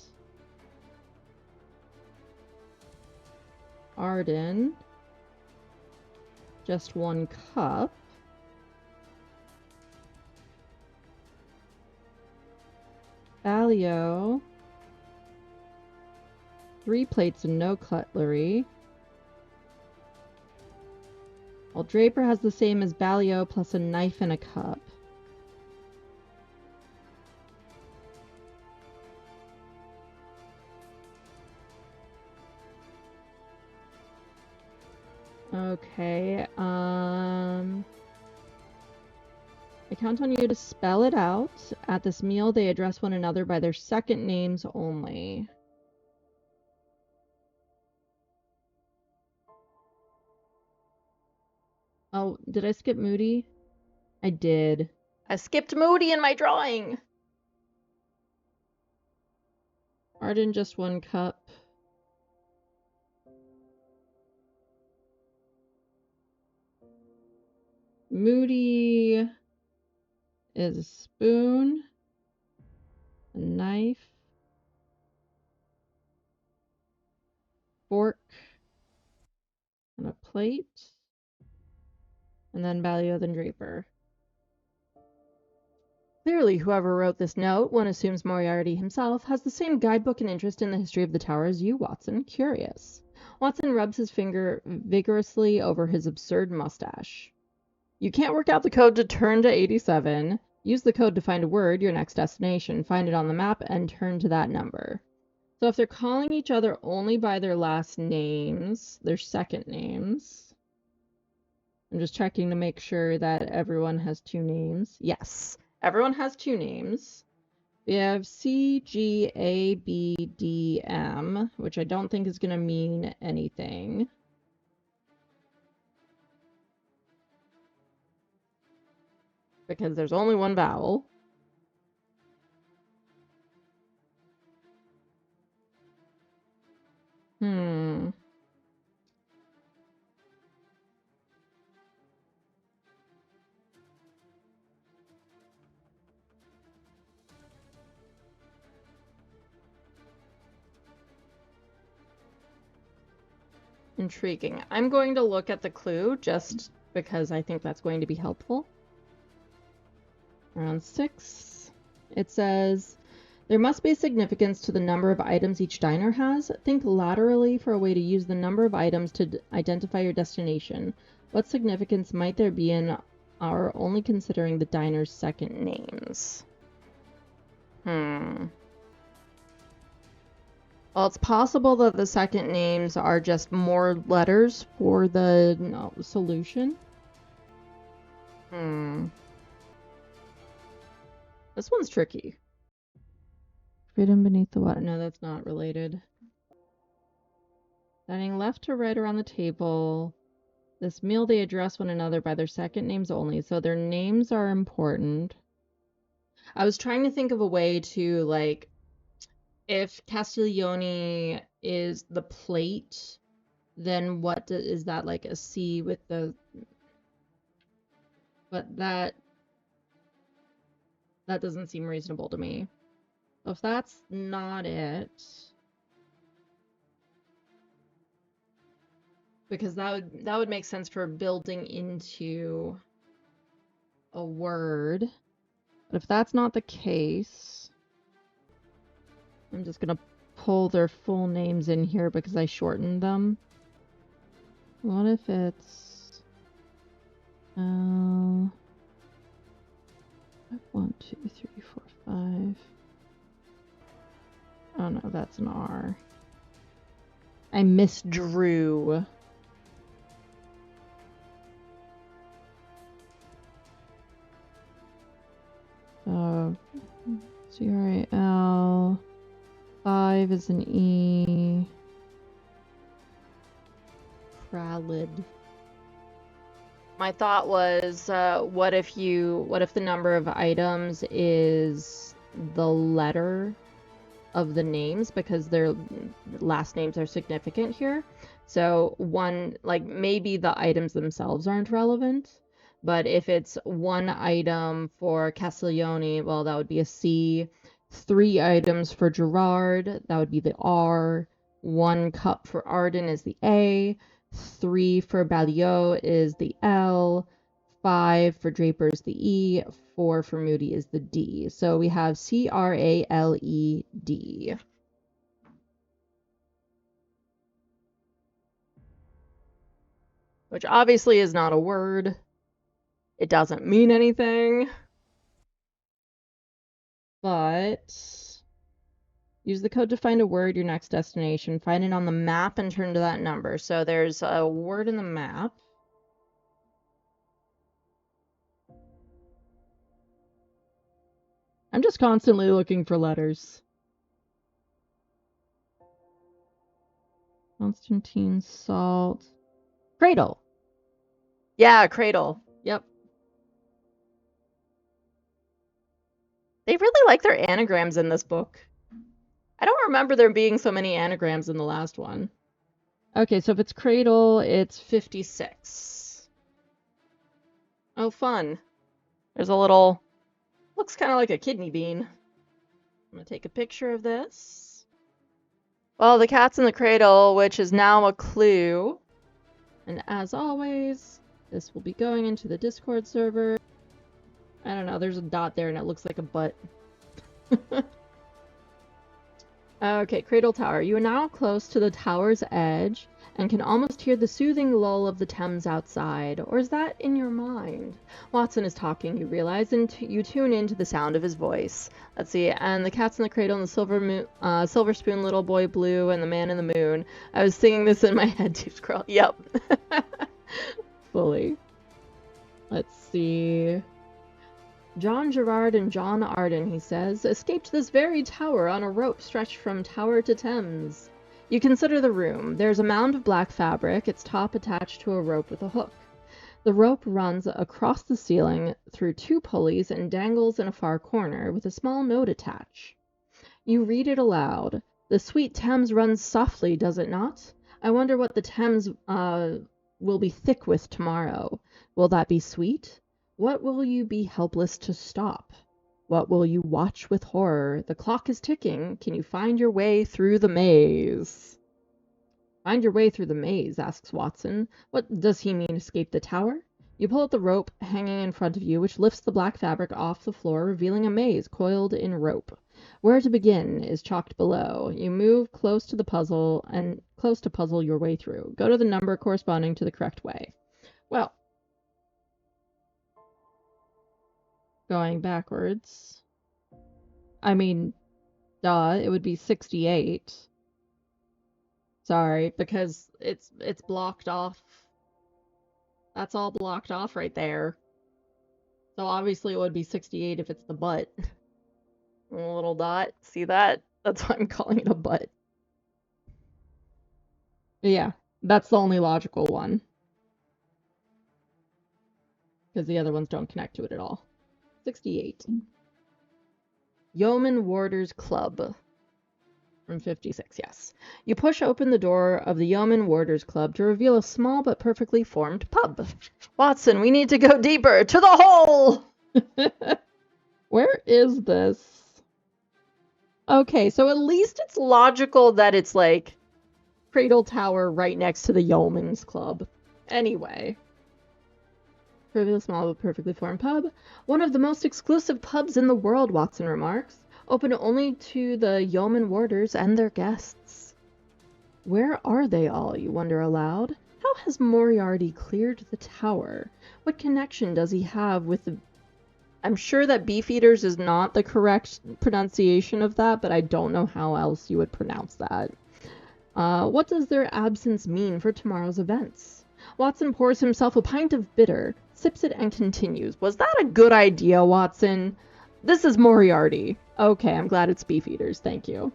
Arden, just one cup. Balliol, 3 plates and no cutlery. While Draper has the same as Balliol plus a knife and a cup. Okay, I count on you to spell it out. At this meal, they address one another by their second names only. Oh, did I skip Moody? I did. I skipped Moody in my drawing! Arden just one cup. Moody is a spoon, a knife, fork, and a plate, and then Balliol and Draper. Clearly, whoever wrote this note, one assumes Moriarty himself, has the same guidebook and interest in the history of the tower as you, Watson. Curious. Watson rubs his finger vigorously over his absurd mustache. You can't work out the code to turn to 87. Use the code to find a word, your next destination. Find it on the map and turn to that number. So if they're calling each other only by their last names, their second names. I'm just checking to make sure that everyone has two names. Yes, everyone has two names. We have C, G, A, B, D, M, which I don't think is going to mean anything. Because there's only one vowel. Intriguing. I'm going to look at the clue just because I think that's going to be helpful. Around 6. It says, there must be significance to the number of items each diner has. Think laterally for a way to use the number of items to identify your destination. What significance might there be in our only considering the diner's second names? Well, it's possible that the second names are just more letters for the solution. This one's tricky. Freedom beneath the water. No, that's not related. Dining left to right around the table. This meal they address one another by their second names only, so their names are important. I was trying to think of a way to, like, if Castiglione is the plate, then what is that, like a C with the... But that doesn't seem reasonable to me. So if that's not it... Because that would make sense for building into a word. But if that's not the case, I'm just gonna pull their full names in here because I shortened them. What if it's 1, 2, 3, 4, 5. Oh no, that's an R. I misdrew. C-R-A-L. 5 is an E. Cralid. My thought was, what if the number of items is the letter of the names, because their last names are significant here. So one, like, maybe the items themselves aren't relevant, but if it's one item for Castiglione, well, that would be a C. 3 items for Gerard, that would be the R. 1 cup for Arden is the A. 3 for Balliot is the L. 5 for Draper is the E. 4 for Moody is the D. So we have C-R-A-L-E-D. Which obviously is not a word. It doesn't mean anything. But use the code to find a word, your next destination. Find it on the map and turn to that number. So there's a word in the map. I'm just constantly looking for letters. Constantine Salt. Cradle. Yeah, cradle. Yep. They really like their anagrams in this book. I don't remember there being so many anagrams in the last one. Okay, so if it's cradle, it's 56. Oh, fun. There's a little... Looks kind of like a kidney bean. I'm going to take a picture of this. Well, the cat's in the cradle, which is now a clue. And as always, this will be going into the Discord server. I don't know, there's a dot there and it looks like a butt. Okay, Cradle Tower. You are now close to the tower's edge and can almost hear the soothing lull of the Thames outside. Or is that in your mind? Watson is talking, you realize, and you tune into the sound of his voice. Let's see, and the cat's in the cradle and the silver spoon, little boy blue, and the man in the moon. I was singing this in my head too, Scroll. Yep. Fully. Let's see. John Gerard and John Arden, he says, escaped this very tower on a rope stretched from tower to Thames. You consider the room. There's a mound of black fabric, its top attached to a rope with a hook. The rope runs across the ceiling through two pulleys and dangles in a far corner, with a small note attached. You read it aloud. The sweet Thames runs softly, does it not? I wonder what the Thames will be thick with tomorrow. Will that be sweet? What will you be helpless to stop? What will you watch with horror? The clock is ticking. Can you find your way through the maze? Find your way through the maze, asks Watson. What does he mean, escape the tower? You pull at the rope hanging in front of you, which lifts the black fabric off the floor, revealing a maze coiled in rope. Where to begin is chalked below. You move close to puzzle your way through. Go to the number corresponding to the correct way. Well, going backwards. I mean, duh, it would be 68. Sorry, because it's blocked off. That's all blocked off right there. So obviously it would be 68 if it's the butt. A little dot. See that? That's why I'm calling it a butt. Yeah, that's the only logical one. Because the other ones don't connect to it at all. 68. Yeoman Warders Club. From 56, yes. You push open the door of the Yeoman Warders Club to reveal a small but perfectly formed pub. Watson, we need to go deeper. To the hole! Where is this? Okay, so at least it's logical that it's like Cradle Tower right next to the Yeoman's Club. Anyway. Perfectly small but perfectly formed pub. One of the most exclusive pubs in the world, Watson remarks. Open only to the Yeoman Warders and their guests. Where are they all, you wonder aloud? How has Moriarty cleared the tower? What connection does he have with the... I'm sure that Beefeaters is not the correct pronunciation of that, but I don't know how else you would pronounce that. What does their absence mean for tomorrow's events? Watson pours himself a pint of bitter, sips it, and continues. Was that a good idea, Watson? This is Moriarty. Okay, I'm glad it's Beefeaters, thank you.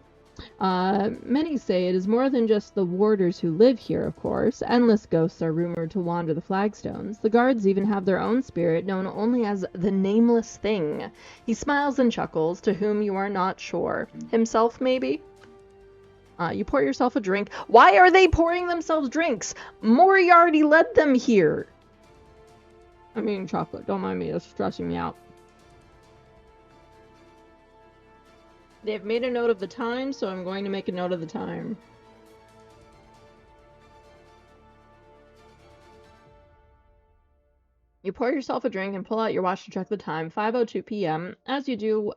Many say it is more than just the warders who live here, of course. Endless ghosts are rumored to wander the flagstones. The guards even have their own spirit, known only as the Nameless Thing. He smiles and chuckles, to whom you are not sure. Himself, maybe? You pour yourself a drink. Why are they pouring themselves drinks? Moriarty led them here. I'm eating chocolate, don't mind me, it's stressing me out. They've made a note of the time, so I'm going to make a note of the time. You pour yourself a drink and pull out your watch to check the time, 5:02 p.m. As you do,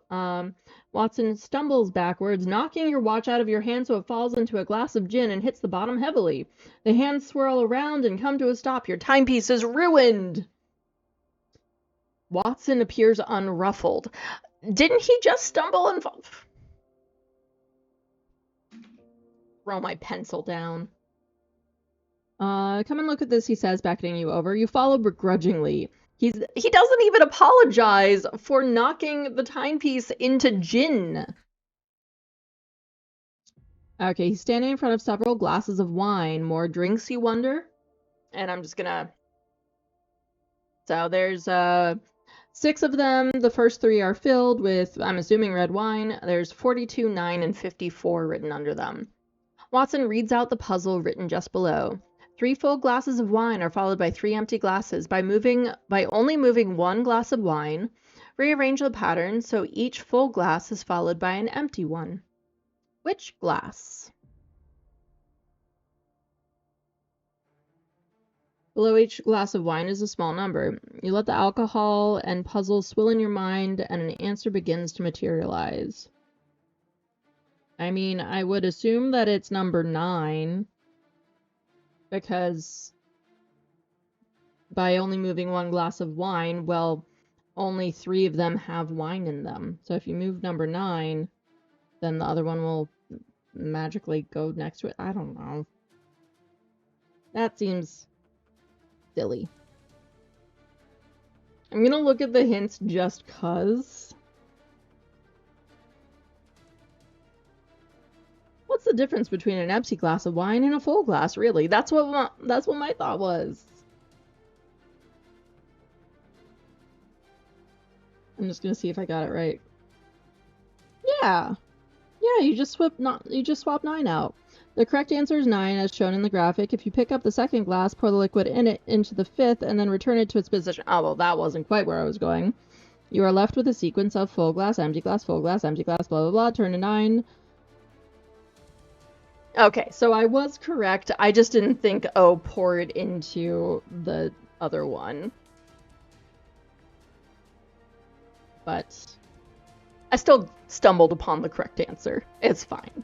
Watson stumbles backwards, knocking your watch out of your hand so it falls into a glass of gin and hits the bottom heavily. The hands swirl around and come to a stop. Your timepiece is ruined! Watson appears unruffled. Didn't he just stumble and fall? Throw my pencil down. Come and look at this, he says, beckoning you over. You follow begrudgingly. He doesn't even apologize for knocking the timepiece into gin. Okay, he's standing in front of several glasses of wine. More drinks, you wonder? And I'm just gonna... So there's 6 of them. The first 3 are filled with, I'm assuming, red wine. There's 42, 9, and 54 written under them. Watson reads out the puzzle written just below. 3 full glasses of wine are followed by 3 empty glasses. By only moving 1 glass of wine, rearrange the pattern so each full glass is followed by an empty one. Which glass? Below each glass of wine is a small number. You let the alcohol and puzzle swill in your mind, and an answer begins to materialize. I mean, I would assume that it's number 9 because by only moving one glass of wine, well, only 3 of them have wine in them. So if you move number 9, then the other one will magically go next to it. I don't know. That seems silly. I'm gonna look at the hints just 'cause. What's the difference between an empty glass of wine and a full glass, really? That's what my thought was. I'm just gonna see if I got it right. Yeah. Yeah, you just swap 9 out. The correct answer is 9, as shown in the graphic. If you pick up the second glass, pour the liquid in it into the fifth, and then return it to its position. Oh, well, that wasn't quite where I was going. You are left with a sequence of full glass, empty glass, full glass, empty glass, blah, blah, blah, turn to 9. Okay, so I was correct. I just didn't think, oh, pour it into the other one. But I still stumbled upon the correct answer. It's fine.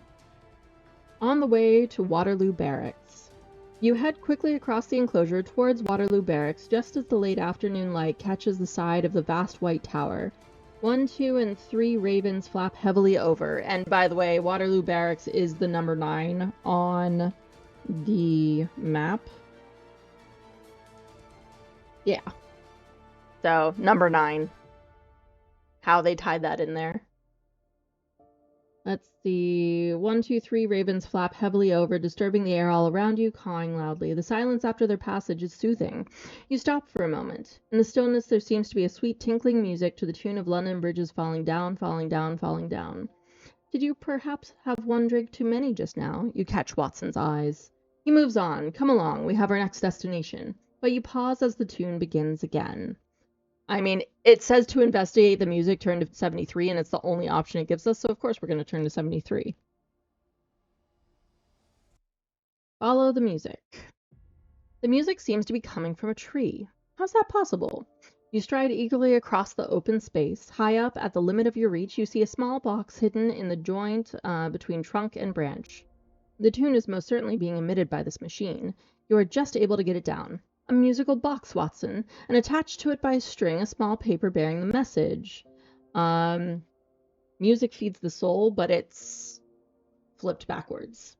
On the way to Waterloo Barracks. You head quickly across the enclosure towards Waterloo Barracks just as the late afternoon light catches the side of the vast white tower. 1, 2, and 3 ravens flap heavily over. And by the way, Waterloo Barracks is the number 9 on the map. Yeah. So, number 9. How they tied that in there. Let's see. 1, 2, 3 ravens flap heavily over, disturbing the air all around you, cawing loudly. The silence after their passage is soothing. You stop for a moment. In the stillness, there seems to be a sweet tinkling music to the tune of London bridges falling down, falling down, falling down. Did you perhaps have one drink too many just now? You catch Watson's eyes. He moves on. Come along. We have our next destination. But you pause as the tune begins again. I mean, it says to investigate the music, turn to 73, and it's the only option it gives us, so of course we're going to turn to 73. Follow the music. The music seems to be coming from a tree. How's that possible? You stride eagerly across the open space. High up, at the limit of your reach, you see a small box hidden in the joint between trunk and branch. The tune is most certainly being emitted by this machine. You are just able to get it down. A musical box, Watson, and attached to it by a string a small paper bearing the message. Music feeds the soul, but it's flipped backwards.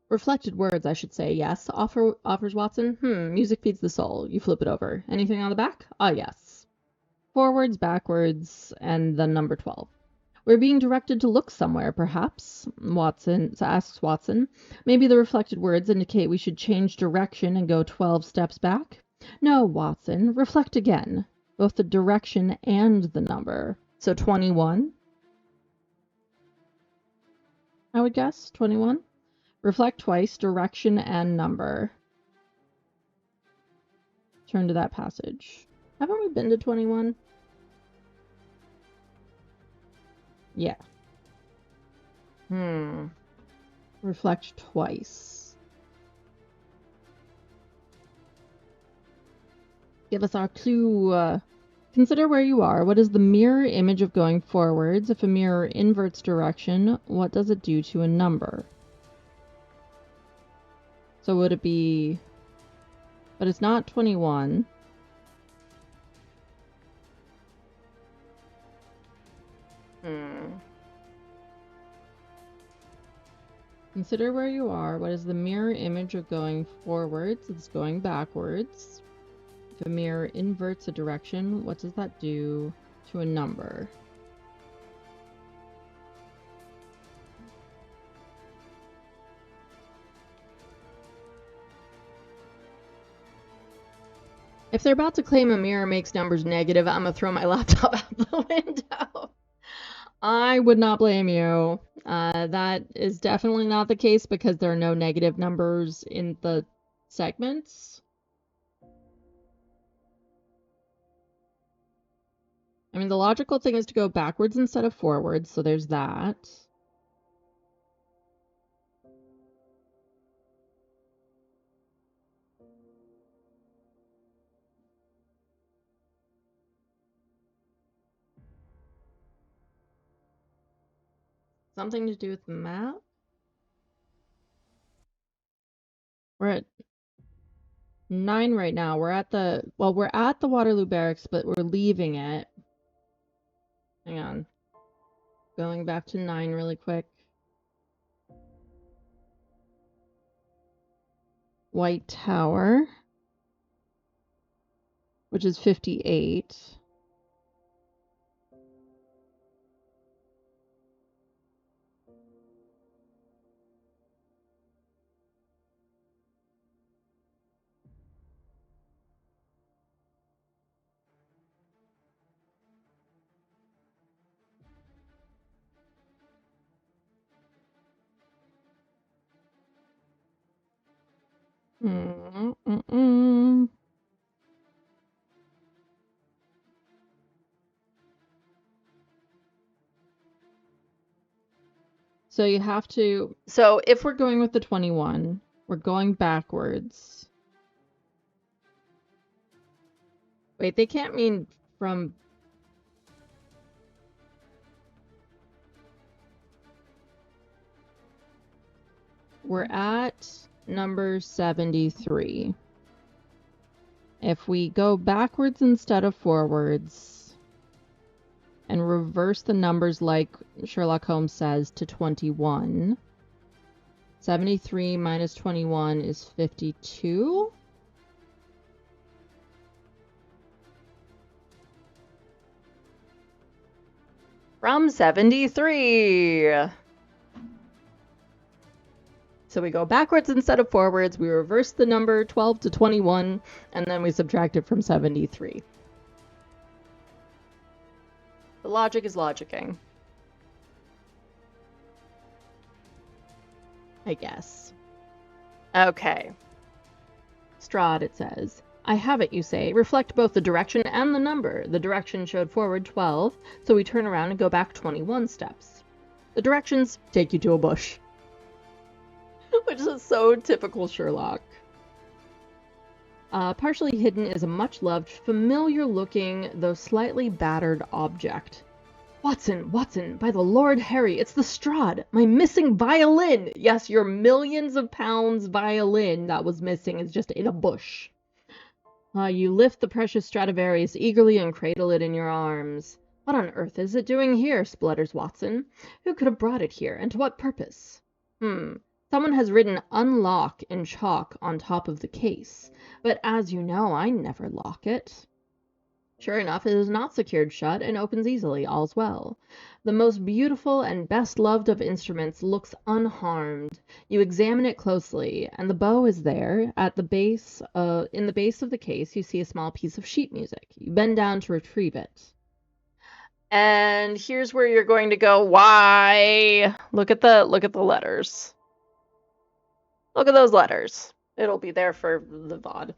Reflected words, I should say, yes, offers Watson. Music feeds the soul. You flip it over. Anything on the back? Ah, yes. Forwards, backwards, and then number 12. We're being directed to look somewhere, perhaps, asks Watson. Maybe the reflected words indicate we should change direction and go 12 steps back? No, Watson, reflect again. Both the direction and the number. So 21? I would guess. 21? Reflect twice, direction and number. Turn to that passage. Haven't we been to 21? Yeah. Reflect twice. Give us our clue. Consider where you are. What is the mirror image of going forwards? If a mirror inverts direction, what does it do to a number? So would it be... But it's not 21. Consider where you are. What is the mirror image of going forwards? It's going backwards. If a mirror inverts a direction, what does that do to a number? If they're about to claim a mirror makes numbers negative, I'm gonna throw my laptop out the window. I would not blame you. That is definitely not the case because there are no negative numbers in the segments. I mean, the logical thing is to go backwards instead of forwards, so there's that. Something to do with the map? We're at 9 right now. We're at the Waterloo Barracks, but we're leaving it. Hang on. Going back to 9 really quick. White Tower, which is 58. So you have to. So if we're going with the 21, we're going backwards. Wait, they can't mean from. We're at number 73. If we go backwards instead of forwards and reverse the numbers like Sherlock Holmes says to 21, 73 minus 21 is 52. From 73. So we go backwards instead of forwards, we reverse the number 12 to 21, and then we subtract it from 73. The logic is logicking. I guess. Okay. Strahd, it says. I have it, you say. Reflect both the direction and the number. The direction showed forward 12, so we turn around and go back 21 steps. The directions take you to a bush. Which is so typical Sherlock. Partially hidden is a much-loved, familiar-looking, though slightly battered object. Watson, Watson, by the Lord Harry, it's the Strahd, my missing violin! Yes, your millions of pounds violin that was missing is just in a bush. You lift the precious Stradivarius eagerly and cradle it in your arms. What on earth is it doing here? Splutters Watson. Who could have brought it here, and to what purpose? Someone has written unlock in chalk on top of the case, but as you know, I never lock it. Sure enough, it is not secured shut and opens easily, all's well. The most beautiful and best loved of instruments looks unharmed. You examine it closely, and the bow is there. At the base, in the base of the case, you see a small piece of sheet music. You bend down to retrieve it. And here's where you're going to go, why? Look at the letters. Look at those letters. It'll be there for the VOD.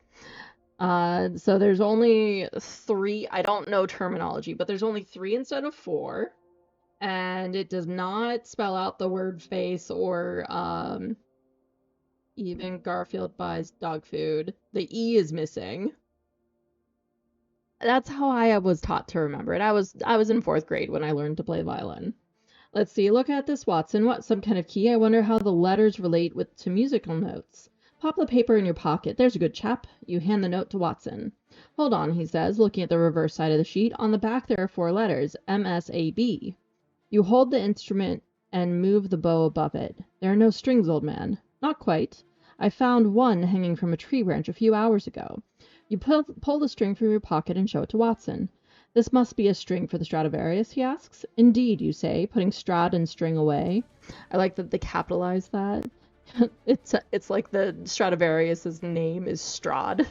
So there's only 3. I don't know terminology, but there's only 3 instead of 4. And it does not spell out the word face or even Garfield buys dog food. The E is missing. That's how I was taught to remember it. I was in 4th grade when I learned to play violin. Let's see, look at this, Watson. What, some kind of key? I wonder how the letters relate to musical notes. Pop the paper in your pocket. There's a good chap. You hand the note to Watson. Hold on, he says, looking at the reverse side of the sheet. On the back there are 4 letters, M-S-A-B. You hold the instrument and move the bow above it. There are no strings, old man. Not quite. I found one hanging from a tree branch a few hours ago. You pull the string from your pocket and show it to Watson. This must be a string for the Stradivarius, he asks. Indeed, you say, putting Strad and string away. I like that they capitalize that. It's like the Stradivarius's name is Strahd.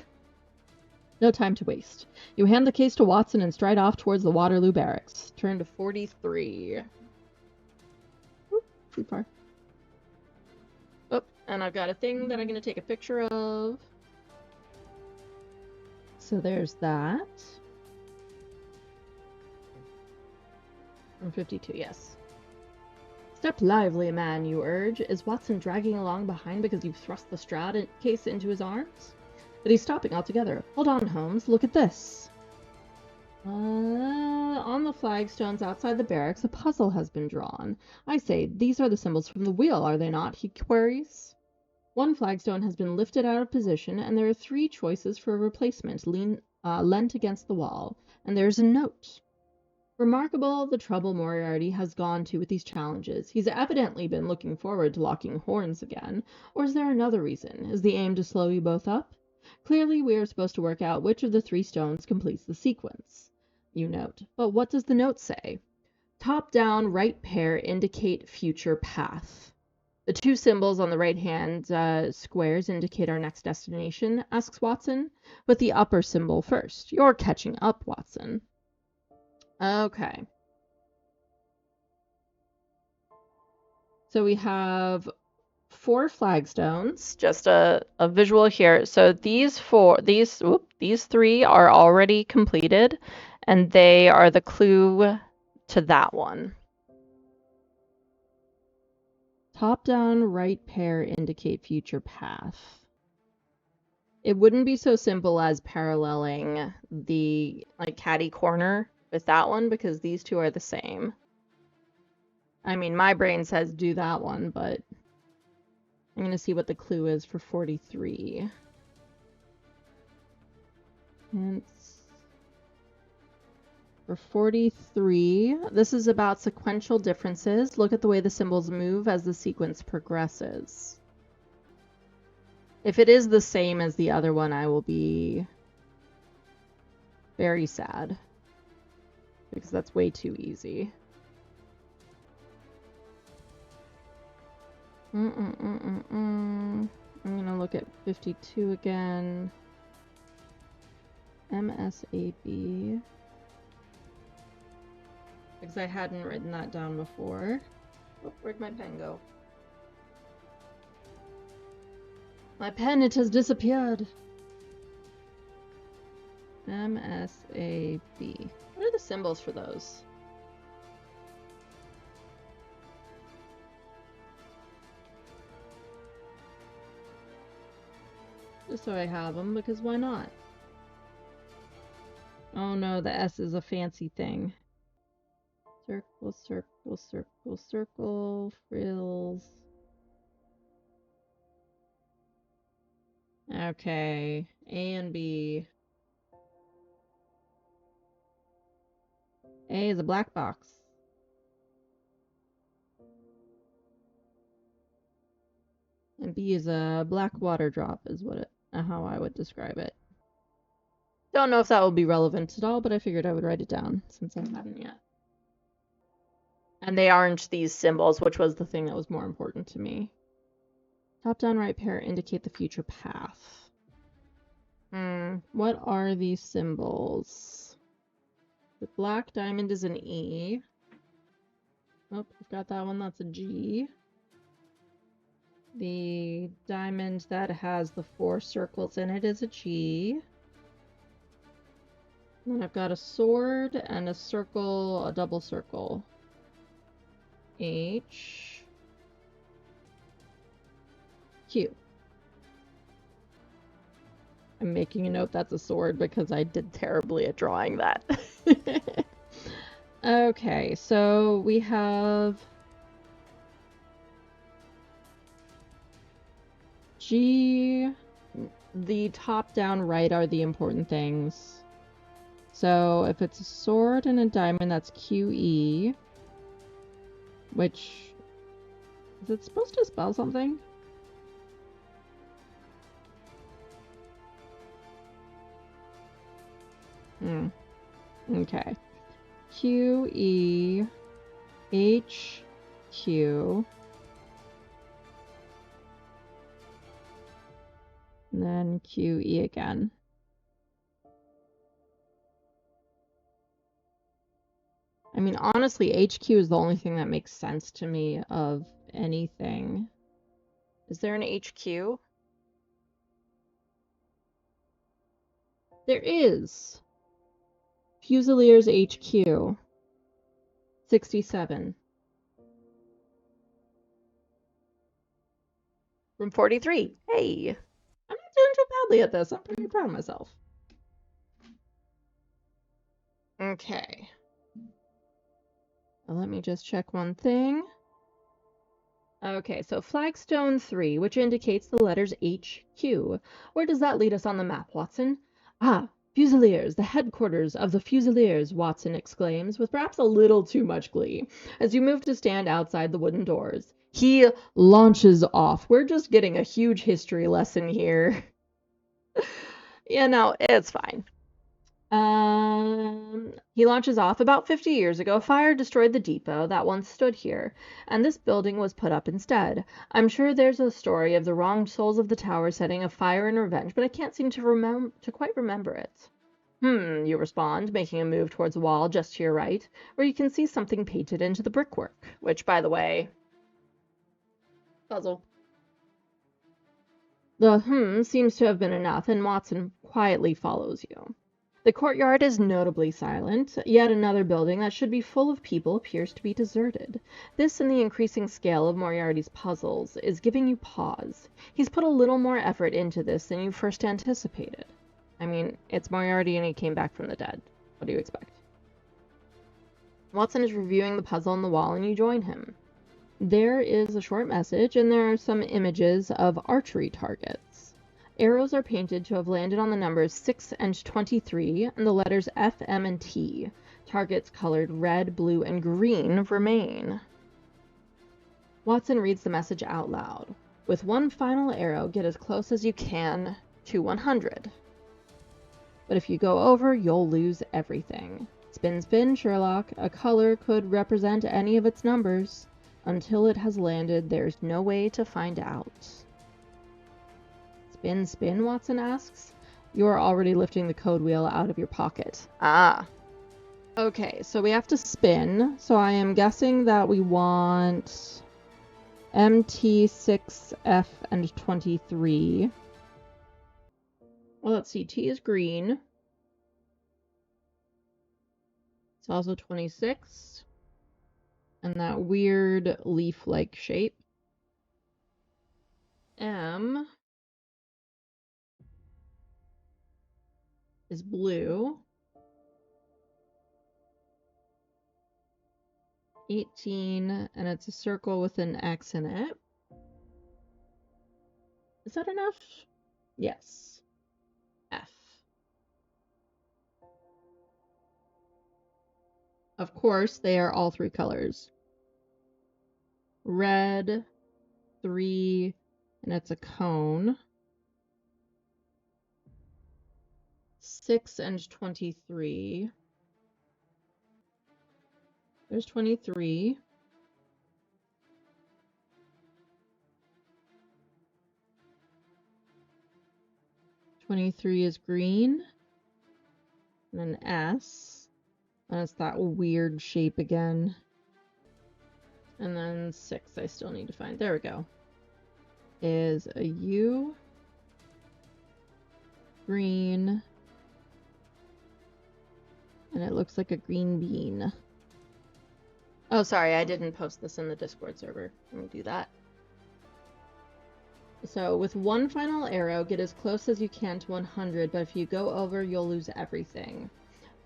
No time to waste. You hand the case to Watson and stride off towards the Waterloo Barracks. Turn to 43. Oop, too far. Oh, and I've got a thing that I'm going to take a picture of. So there's that. 52, yes. Step lively, man, you urge. Is Watson dragging along behind because you've thrust the Strad case into his arms? But he's stopping altogether. Hold on, Holmes. Look at this. On the flagstones outside the barracks, a puzzle has been drawn. I say, these are the symbols from the wheel, are they not? He queries. One flagstone has been lifted out of position, and there are three choices for a replacement leant against the wall, and there's a note. Remarkable the trouble Moriarty has gone to with these challenges. He's evidently been looking forward to locking horns again. Or is there another reason? Is the aim to slow you both up? Clearly, we are supposed to work out which of the three stones completes the sequence. You note. But what does the note say? Top down, right pair indicate future path. The two symbols on the right-hand squares indicate our next destination, asks Watson, with the upper symbol first. You're catching up, Watson. Okay. So we have 4 flagstones. Just a visual here. So these 3 are already completed, and they are the clue to that one. Top down, right pair indicate future path. It wouldn't be so simple as paralleling the catty corner with that one because these two are the same. I mean, my brain says do that one, but I'm gonna see what the clue is for 43. And for 43, this is about sequential differences. Look at the way the symbols move as the sequence progresses. If it is the same as the other one, I will be very sad. Because that's way too easy. I'm gonna look at 52 again. MSAB. Because I hadn't written that down before. Oh, where'd my pen go? My pen, it has disappeared. MSAB. What are the symbols for those? Just so I have them, because why not? Oh no, the S is a fancy thing. Circle, circle, circle, circle, frills. Okay, A and B. A is a black box. And B is a black water drop, is how I would describe it. Don't know if that will be relevant at all, but I figured I would write it down since I haven't yet. And they aren't these symbols, which was the thing that was more important to me. Top down right pair indicate the future path. What are these symbols? The black diamond is an E. Oh, I've got that one. That's a G. The diamond that has the 4 circles in it is a G. And then I've got a sword and a circle, a double circle. H. Q. I'm making a note that's a sword because I did terribly at drawing that. Okay, so we have G. The top down right are the important things. So if it's a sword and a diamond, that's QE. Which, is it supposed to spell something? Okay. Q, E, H, Q. And then Q, E again. I mean, honestly, HQ is the only thing that makes sense to me of anything. Is there an HQ? There is. Fusiliers HQ. 67. From 43. Hey! I'm not doing too badly at this. I'm pretty proud of myself. Okay. Let me just check one thing. Okay, so flagstone 3, which indicates the letters HQ. Where does that lead us on the map, Watson? Ah, Fusiliers, the headquarters of the Fusiliers, Watson exclaims, with perhaps a little too much glee, as you move to stand outside the wooden doors. He launches off. We're just getting a huge history lesson here. It's fine. He launches off. About 50 years ago, fire destroyed the depot that once stood here, and this building was put up instead. I'm sure there's a story of the wronged souls of the tower setting a fire in revenge, but I can't seem to quite remember it. You respond, making a move towards the wall just to your right, where you can see something painted into the brickwork, which, by the way, puzzle. The seems to have been enough, and Watson quietly follows you. The courtyard is notably silent. Yet another building that should be full of people appears to be deserted. This and the increasing scale of Moriarty's puzzles is giving you pause. He's put a little more effort into this than you first anticipated. I mean, it's Moriarty and he came back from the dead. What do you expect? Watson is reviewing the puzzle on the wall and you join him. There is a short message and there are some images of archery targets. Arrows are painted to have landed on the numbers 6 and 23 and the letters F, M, and T. Targets colored red, blue, and green remain. Watson reads the message out loud. With one final arrow, get as close as you can to 100. But if you go over, you'll lose everything. Spin, spin, Sherlock. A color could represent any of its numbers. Until it has landed, there's no way to find out. Spin, spin, Watson asks. You're already lifting the code wheel out of your pocket. Ah. Okay, so we have to spin. So I am guessing that we want MT, 6, F, and 23. Well, let's see. T is green. It's also 26. And that weird leaf-like shape. M is blue. 18, and it's a circle with an X in it. Is that enough? Yes. F. Of course, they are all three colors. Red, 3, and it's a cone. 6 and 23. There's 23. Is green. And an S. And it's that weird shape again. And then 6 I still need to find. There we go. Is a U. Green. And it looks like a green bean. Oh, sorry, I didn't post this in the Discord server. Let me do that. So, with one final arrow, get as close as you can to 100, but if you go over, you'll lose everything.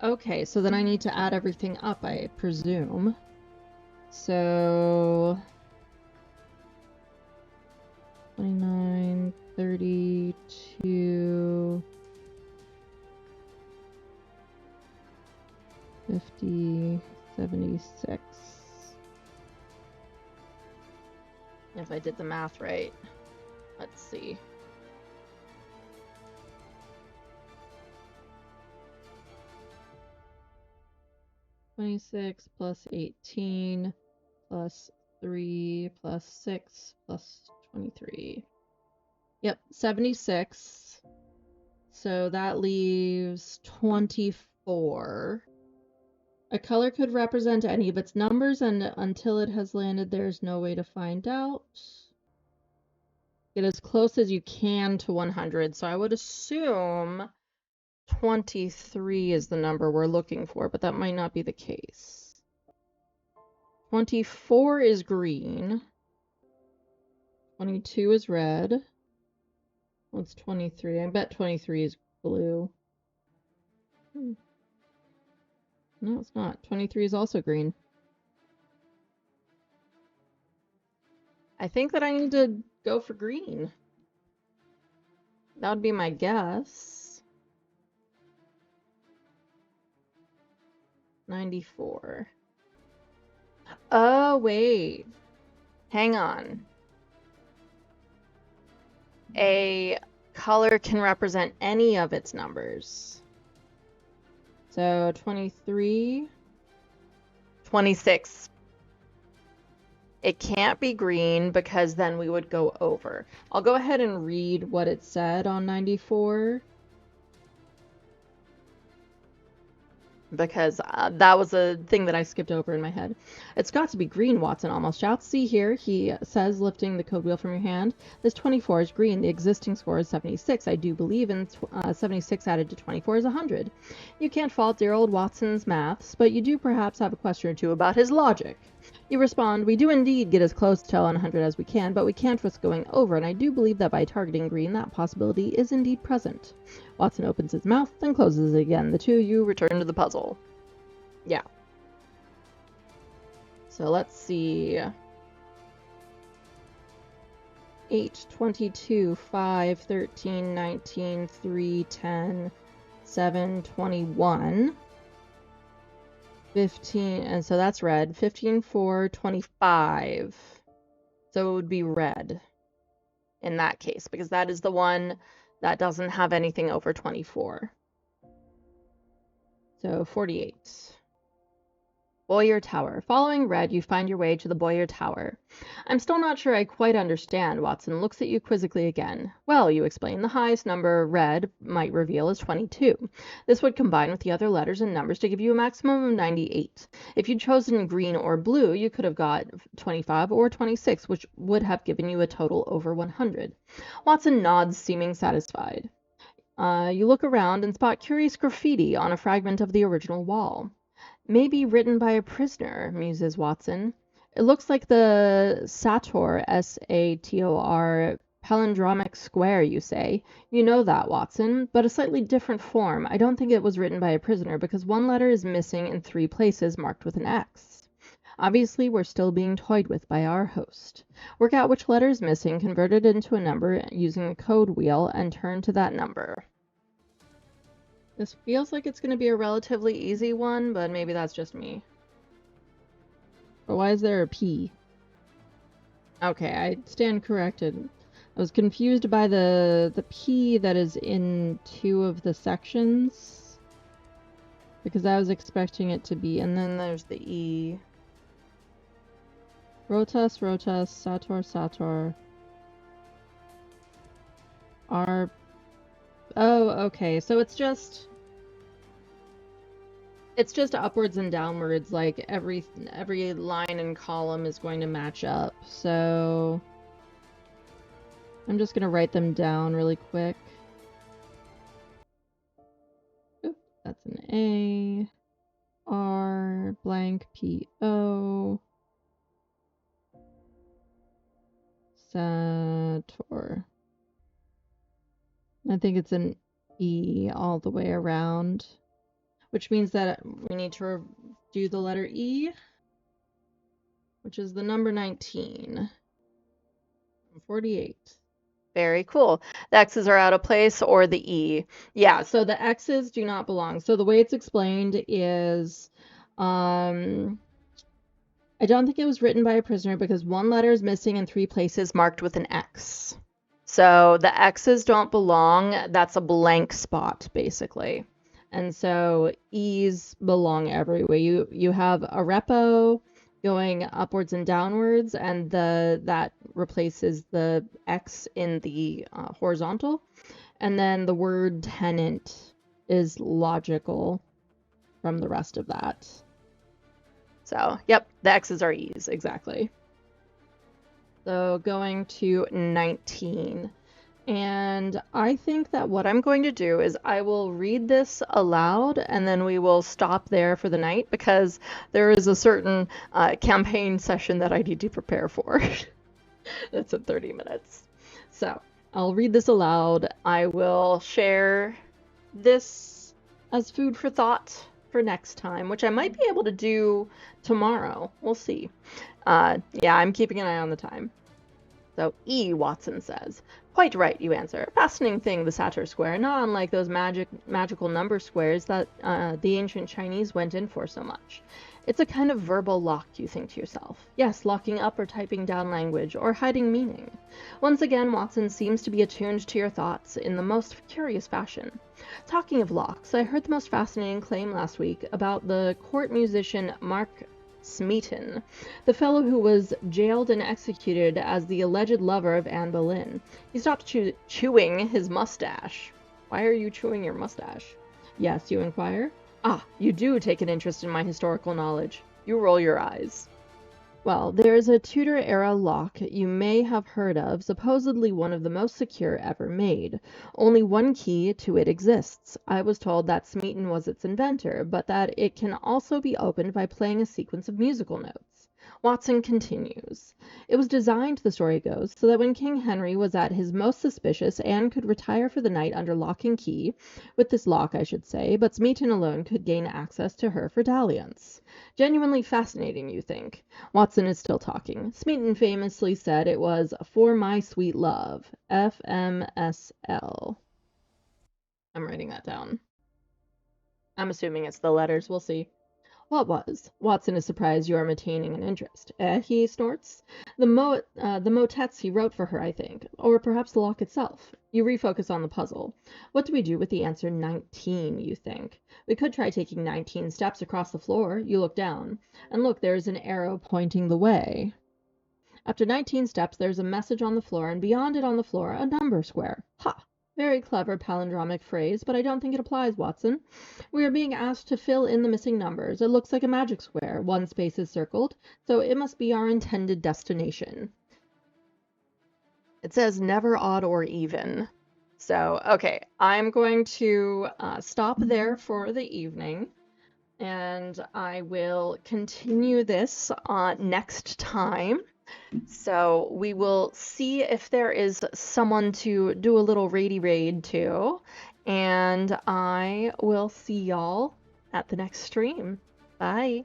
Okay, so then I need to add everything up, I presume. So... 29, 32... 50, 76. If I did the math right. Let's see. (26) plus 18 plus 3 plus 6 plus 23. Yep, 76. So that leaves 24. A color could represent any of its numbers, and until it has landed, there's no way to find out. Get as close as you can to 100, so I would assume 23 is the number we're looking for, but that might not be the case. 24 is green. 22 is red. What's 23? I bet 23 is blue. No, it's not. 23 is also green. I think that I need to go for green. That would be my guess. 94. Oh, wait. Hang on. A color can represent any of its numbers. So 23, 26. It can't be green because then we would go over. I'll go ahead and read what it said on 94. Because that was a thing that I skipped over in my head. It's got to be green, Watson almost shouts. See here, he says, lifting the code wheel from your hand. This 24 is green. The existing score is 76. I do believe in 76 added to 24 is 100. You can't fault dear old Watson's maths, but you do perhaps have a question or two about his logic. You respond, we do indeed get as close to 100 as we can, but we can't risk going over, and I do believe that by targeting green, that possibility is indeed present. Watson opens his mouth, then closes it again. The two of you return to the puzzle. Yeah. So let's see. 8, 22, 5, 13, 19, 3, 10, 7, 21. 15, and so that's red. 15, 4, 25. So it would be red in that case, because that is the one that doesn't have anything over 24. So 48. Boyer Tower. Following red, you find your way to the Boyer Tower. I'm still not sure I quite understand. Watson looks at you quizzically again. Well, you explain, the highest number red might reveal is 22. This would combine with the other letters and numbers to give you a maximum of 98. If you'd chosen green or blue, you could have got 25 or 26, which would have given you a total over 100. Watson nods, seeming satisfied. You look around and spot curious graffiti on a fragment of the original wall. Maybe written by a prisoner, muses Watson. It looks like the Sator, S-A-T-O-R, palindromic square, you say. You know that, Watson, but a slightly different form. I don't think it was written by a prisoner because one letter is missing in 3 places marked with an X. Obviously, we're still being toyed with by our host. Work out which letter is missing, convert it into a number using a code wheel, and turn to that number. This feels like it's going to be a relatively easy one, but maybe that's just me. But why is there a P? Okay, I stand corrected. I was confused by the P that is in 2 of the sections, because I was expecting it to be, and then there's the E. Rotus, Rotus, Sator, Sator. R. Oh, okay, so it's just upwards and downwards, like every line and column is going to match up. So I'm just gonna write them down really quick. Oop, that's an A. R blank P O. Sator. I think it's an E all the way around, which means that we need to do the letter E, which is the number 19. 48. Very cool. The X's are out of place, or the E. Yeah, so the X's do not belong. So the way it's explained is, I don't think it was written by a prisoner because one letter is missing in 3 places marked with an X. So the X's don't belong. That's a blank spot, basically. And so E's belong everywhere. You have a repo going upwards and downwards, and that replaces the X in the horizontal. And then the word tenant is logical from the rest of that. So, yep, the X's are E's, exactly. So going to 19. And I think that what I'm going to do is I will read this aloud and then we will stop there for the night because there is a certain campaign session that I need to prepare for. That's in 30 minutes. So I'll read this aloud. I will share this as food for thought for next time, which I might be able to do tomorrow. We'll see. Yeah, I'm keeping an eye on the time. So E, Watson says. Quite right, you answer. Fascinating thing, the satyr square, not unlike those magical number squares that the ancient Chinese went in for so much. It's a kind of verbal lock, you think to yourself. Yes, locking up or typing down language, or hiding meaning. Once again, Watson seems to be attuned to your thoughts in the most curious fashion. Talking of locks, I heard the most fascinating claim last week about the court musician Mark Smeaton, the fellow who was jailed and executed as the alleged lover of Anne Boleyn. He stopped chewing his mustache. Why are you chewing your mustache? Yes, you inquire. Ah, you do take an interest in my historical knowledge. You roll your eyes. Well, there is a Tudor-era lock you may have heard of, supposedly one of the most secure ever made. Only one key to it exists. I was told that Smeaton was its inventor, but that it can also be opened by playing a sequence of musical notes. Watson continues. It was designed, the story goes, so that when King Henry was at his most suspicious, Anne could retire for the night under lock and key, with this lock, I should say, but Smeaton alone could gain access to her for dalliance. Genuinely fascinating, you think. Watson is still talking. Smeaton famously said it was for my sweet love. FMSL. I'm writing that down. I'm assuming it's the letters. We'll see. What was? Watson is surprised you are maintaining an interest. He snorts. The motets he wrote for her, I think. Or perhaps the lock itself. You refocus on the puzzle. What do we do with the answer 19, you think? We could try taking 19 steps across the floor. You look down. And look, there is an arrow pointing the way. After 19 steps, there's a message on the floor, and beyond it on the floor, a number square. Ha! Very clever palindromic phrase, but I don't think it applies, Watson. We are being asked to fill in the missing numbers. It looks like a magic square. One space is circled, so it must be our intended destination. It says never odd or even. So, okay, I'm going to stop there for the evening, and I will continue this next time. So we will see if there is someone to do a little raidy raid to, and I will see y'all at the next stream. Bye.